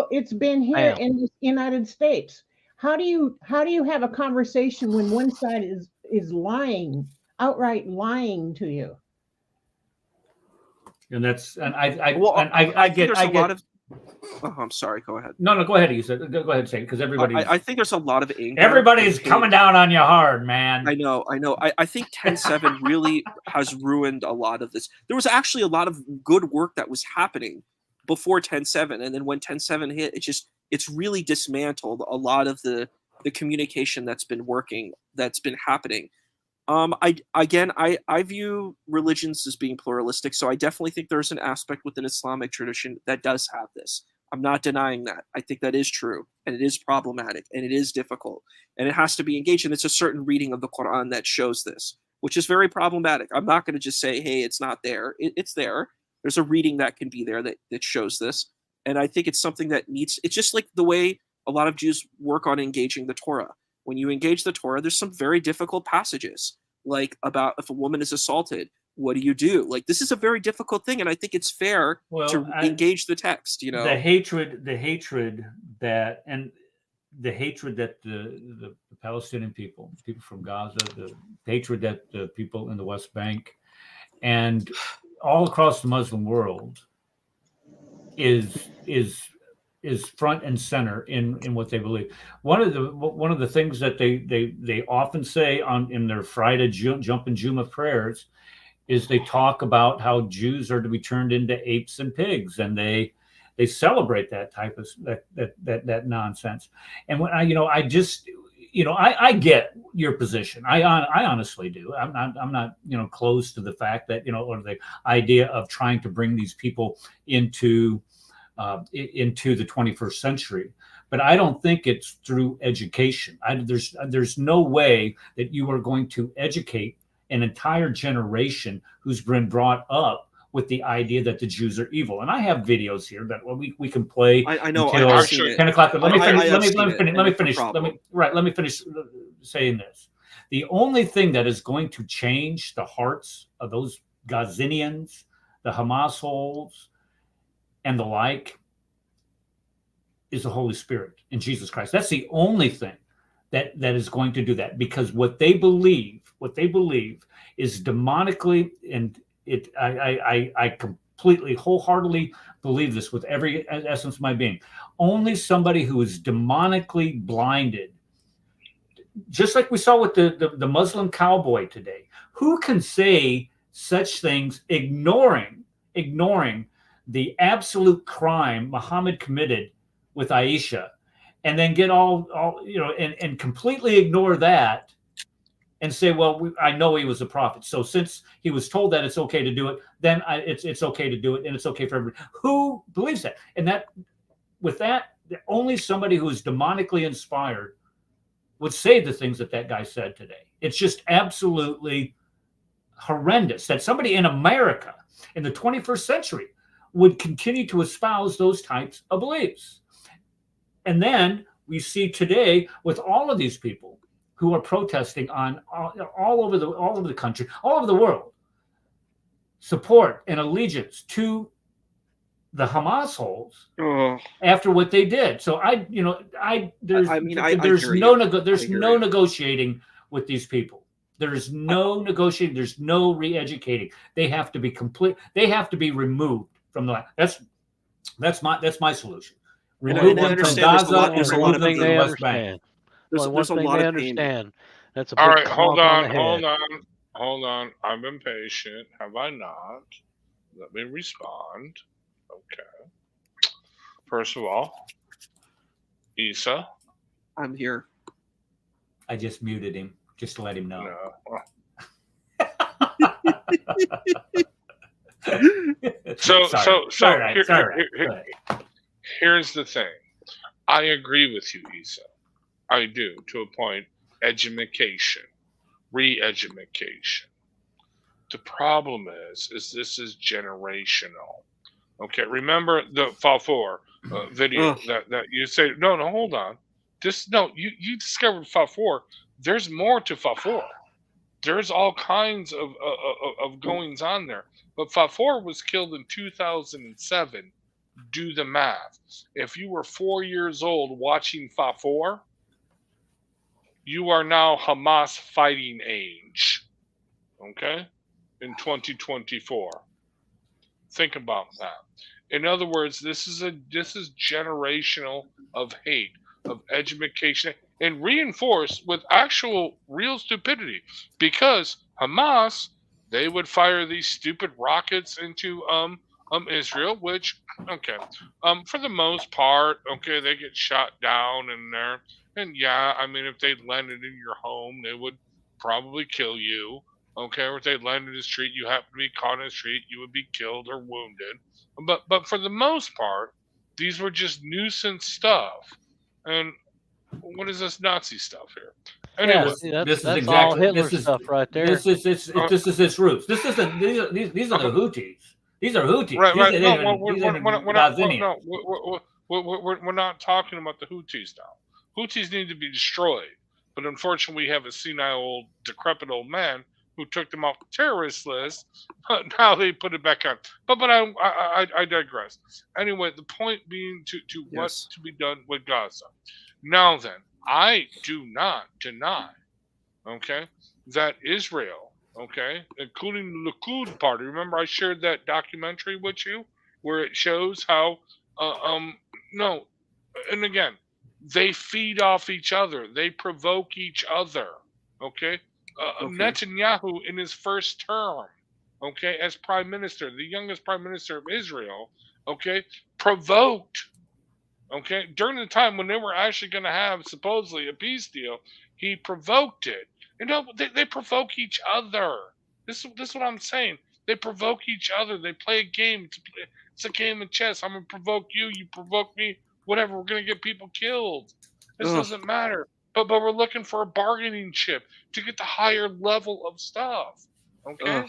It's been here in the United States. How do you have a conversation when one side is lying, outright lying to you? And I get a lot of. Oh, I'm sorry. Go ahead. No, go ahead. You said go ahead, say it, because everybody. I think there's a lot of anger. Everybody's coming down on you hard, man. I know. I think 10-7 really has ruined a lot of this. There was actually a lot of good work that was happening before 10-7, and then when 10-7 hit, it's really dismantled a lot of the communication that's been happening. I view religions as being pluralistic, so I definitely think there's an aspect within Islamic tradition that does have this. I'm not denying that. I think that is true, and it is problematic, and it is difficult, and it has to be engaged, and it's a certain reading of the Quran that shows this, which is very problematic. I'm not going to just say, hey, it's not there. It's there. There's a reading that can be there that shows this, and I think it's something that it's just like the way a lot of Jews work on engaging the Torah. When you engage the Torah, there's some very difficult passages, like about if a woman is assaulted, what do you do? Like, this is a very difficult thing, and I think it's fair to engage the text. The hatred that the Palestinian people from Gaza, the hatred that the people in the West Bank, and all across the Muslim world is front and center in what they believe. One of the things that they often say in their Friday Jump and Juma prayers is they talk about how Jews are to be turned into apes and pigs, and they celebrate that type of that nonsense. And when I get your position. I honestly do. I'm not close to the fact that or the idea of trying to bring these people into the 21st century. But I don't think it's through education. There's no way that you are going to educate an entire generation who's been brought up with the idea that the Jews are evil. And I have videos here that we can play. I know. Until I've seen 10 o'clock. Let me finish. problem. Let me finish saying this. The only thing that is going to change the hearts of those Gazinians, the Hamas holes, and the like, is the Holy Spirit in Jesus Christ. That's the only thing that is going to do that, because what they believe is demonically, and I completely, wholeheartedly believe this with every essence of my being. Only somebody who is demonically blinded, just like we saw with the Muslim cowboy today, who can say such things, ignoring the absolute crime Muhammad committed with Aisha, and then get all and completely ignore that and say, well, I know he was a prophet, so since he was told that it's okay to do it, then it's okay to do it, and it's okay for everybody. Who believes that? And only somebody who is demonically inspired would say the things that guy said today. It's just absolutely horrendous that somebody in America in the 21st century would continue to espouse those types of beliefs. And then we see today with all of these people who are protesting on all over the country, all over the world, support and allegiance to the Hamas holes after what they did. So there's no negotiating with these people. There's no negotiating. There's no re-educating. They have to be complete. They have to be removed from the land. That's my solution. Remove them from Gaza and remove them from the West Bank. There's a lot of pain. That's a All big right, hold clump on. I've been patient, have I not? Let me respond. Okay. First of all, Isa. I'm here. I just muted him, just to let him know. Here's the thing. I agree with you, Isa. I do, to a point. Education, re-education. The problem is this is generational. Okay, remember the Fafour video that you say? No, hold on. You discovered Fafour. There's more to Fafour. There's all kinds of goings on there. But Fafour was killed in 2007. Do the math. If you were 4 years old watching Fafour, you are now Hamas fighting age. Okay? In 2024. Think about that. In other words, this is generational of hate, of education, and reinforced with actual real stupidity. Because Hamas, they would fire these stupid rockets into Israel, which for the most part, they get shot down in there. And yeah, I mean, if they landed in your home, they would probably kill you. Okay, or if they landed in the street, you happen to be caught in the street, you would be killed or wounded. But for the most part, these were just nuisance stuff. And what is this Nazi stuff here? Anyway, this is exactly all Hitler stuff right there. This is its roots. These are the Houthis. These are Houthis. Right. We're not talking about the Houthis now. Houthis need to be destroyed. But unfortunately, we have a senile, decrepit old man who took them off the terrorist list. But now they put it back on. But I digress. Anyway, the point being to what's to be done with Gaza. Now then, I do not deny, that Israel, including the Likud party. Remember, I shared that documentary with you where it shows how no, and again, they feed off each other, they provoke each other. Okay, Netanyahu in his first term, okay, as prime minister, the youngest prime minister of Israel, okay, provoked. Okay, during the time when they were actually going to have supposedly a peace deal, he provoked it. You know, they provoke each other. This is what I'm saying. They provoke each other. They play a game. It's a game of chess. I'm gonna provoke you. You provoke me. Whatever. We're gonna get people killed. This doesn't matter. But we're looking for a bargaining chip to get the higher level of stuff. Okay.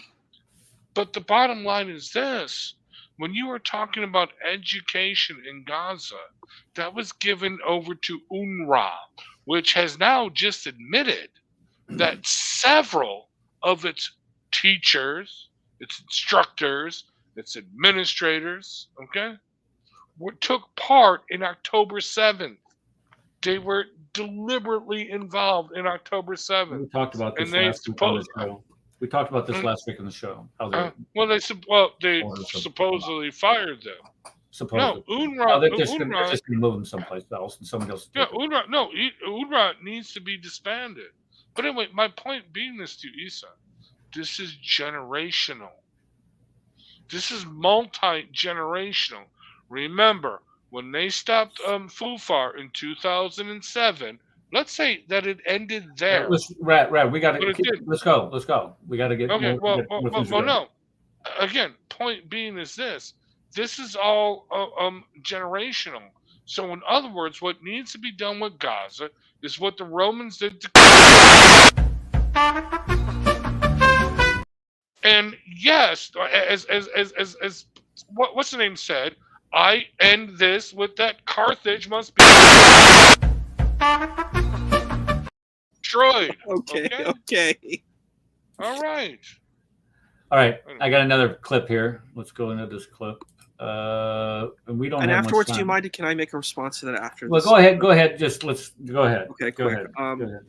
But the bottom line is this: when you were talking about education in Gaza, that was given over to UNRWA, which has now just admitted that several of its teachers, its instructors, its administrators, okay, took part in October 7th. They were deliberately involved in October 7th. We talked about this last week on the show. We talked about this last week on the show. How they supposedly fired them. Supposedly. No, UNRWA. They're just going to move them someplace else, and somebody else. Yeah, UNRWA. No, UNRWA needs to be disbanded. But anyway, my point being this to Isa, this is generational. This is multi-generational. Remember, when they stopped Fufar in 2007, let's say that it ended there. Right. We got to. Let's go. We got to get. Okay. Well, no. Again, point being is this. This is all generational. So, in other words, what needs to be done with Gaza is what the Romans did to. And yes, as what's the name said, I end this with that Carthage must be destroyed. Okay. All right. I got another clip here. Let's go into this clip. And we don't. And have afterwards, much time. do you mind? Can I make a response to that after? Well, this? go ahead. Let's go ahead. Okay, go quick. ahead.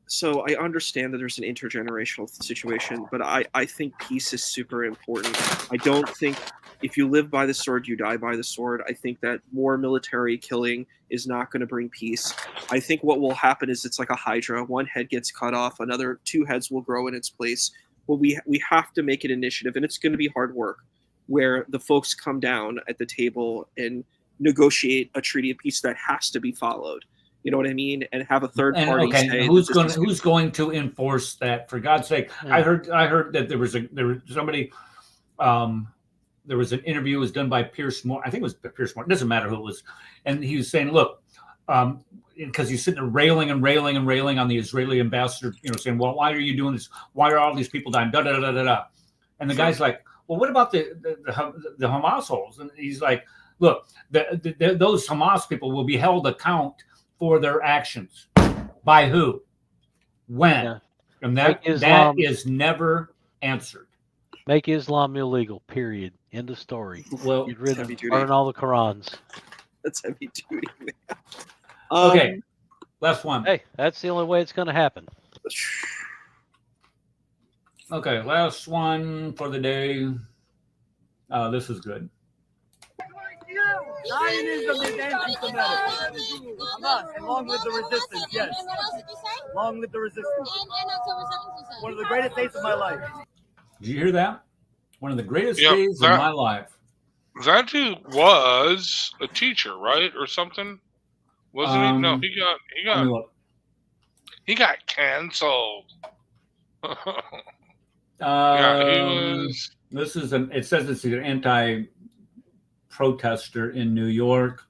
So I understand that there's an intergenerational situation, but I think peace is super important. I don't think if you live by the sword, you die by the sword. I think that more military killing is not going to bring peace. I think what will happen is it's like a hydra. One head gets cut off, another 2 heads will grow in its place. Well, we have to make an initiative, and it's going to be hard work, where the folks come down at the table and negotiate a treaty of peace that has to be followed. You know what I mean? And have a third party say who's going to enforce that? For God's sake, I heard that there was somebody. There was an interview was done by Pierce Moore. I think it was Pierce Moore. It doesn't matter who it was, and he was saying, "Look, because he's sitting there railing on the Israeli ambassador, saying, well, why are you doing this? Why are all these people dying? Da da da da da." And the guy's like, "Well, what about the Hamas holes?" And he's like, "Look, those Hamas people will be held account for their actions. By who? When?" Yeah. And that is never answered. Make Islam illegal, period. End of story. Well, get rid of burn all the Qurans. That's heavy duty, man. Okay, last one. Hey, that's the only way it's going to happen. Okay, last one for the day. This is good. Zionism is anti-Semitic. And long live the resistance, yes. Long live the resistance. One of the greatest days of my life. Did you hear that? One of the greatest days of my life. That dude was a teacher, right? Or something? Wasn't he? No, he got canceled. Yeah, he was. It says it's an anti-protester in New York.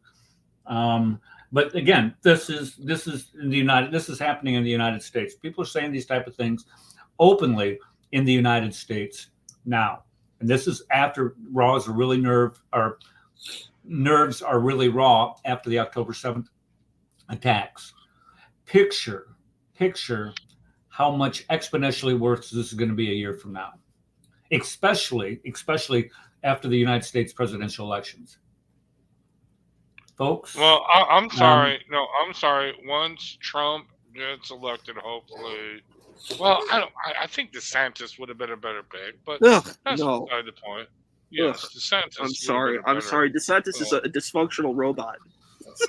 But again, this is in the This is happening in the United States. People are saying these type of things openly in the United States now, and this is after nerves are really raw after the October 7th attacks. Picture how much exponentially worse this is going to be a year from now, especially after the United States presidential elections, folks. Well, I'm sorry. I'm sorry. Once Trump gets elected, hopefully. Well, I think DeSantis would have been a better pick, but that's beside the point. Yes, DeSantis. I'm sorry. I'm sorry. DeSantis is a dysfunctional robot.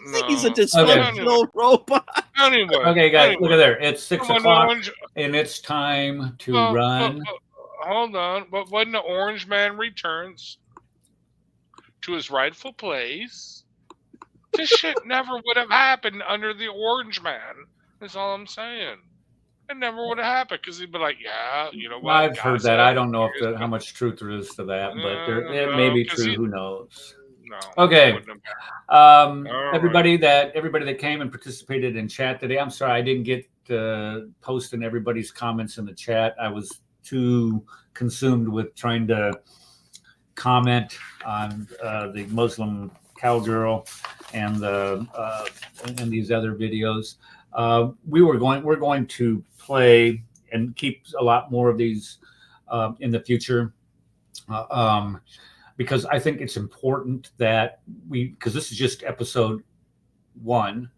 No. He's a dysfunctional robot. Anyway. Okay, guys, look at there. It's 6 Come on, o'clock, Orange. and it's time to But- run. but hold on. But when the Orange Man returns to his rightful place, this shit never would have happened under the Orange Man. That's all I'm saying. It never would have happened because he'd be like, yeah, you know what? I've heard that. I don't know if here's how much truth there is to that, but No, it may be 'cause true. he- Who knows? No. Okay. wouldn't have. Everybody that came and participated in chat today. I'm sorry I didn't get posting everybody's comments in the chat. I was too consumed with trying to comment on the Muslim cowgirl and and these other videos. We're going to play and keep a lot more of these in the future. Because I think it's important that because this is just episode 1.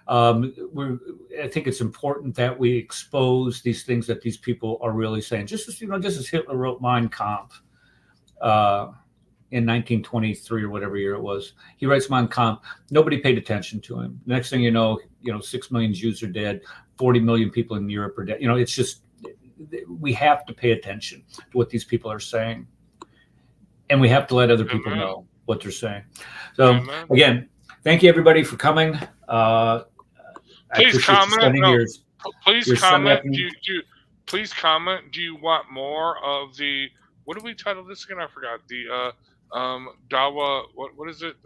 I think it's important that we expose these things that these people are really saying. Just as Hitler wrote Mein Kampf in 1923 or whatever year it was. He writes Mein Kampf. Nobody paid attention to him. Next thing you know, 6 million Jews are dead. 40 million people in Europe are dead. It's just we have to pay attention to what these people are saying. And we have to let other people know what they're saying. So, again, thank you, everybody, for coming. Please comment. Please comment. Please comment. Do you want more of the... What do we title this again? I forgot. The Dawah... What is it?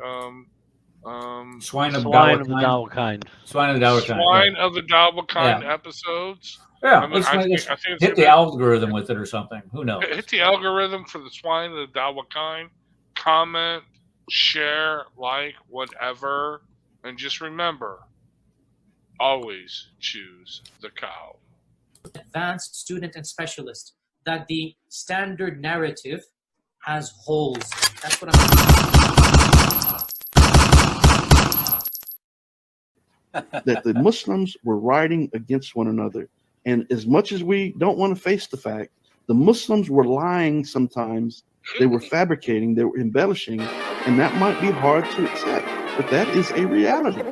Swine of the Dawah kind. Swine of the Dawah kind. Swine of the Dawah kind Yeah. episodes. Yeah, I think it's hit the algorithm with it or something. Who knows? Hit the algorithm for the Swine of the Dawah kind. Comment, share, like, whatever. And just remember, always choose the cow. Advanced student and specialist, that the standard narrative has holes. That's what that the Muslims were rioting against one another. And as much as we don't want to face the fact, the Muslims were lying sometimes. They were fabricating, they were embellishing, and that might be hard to accept, but that is a reality.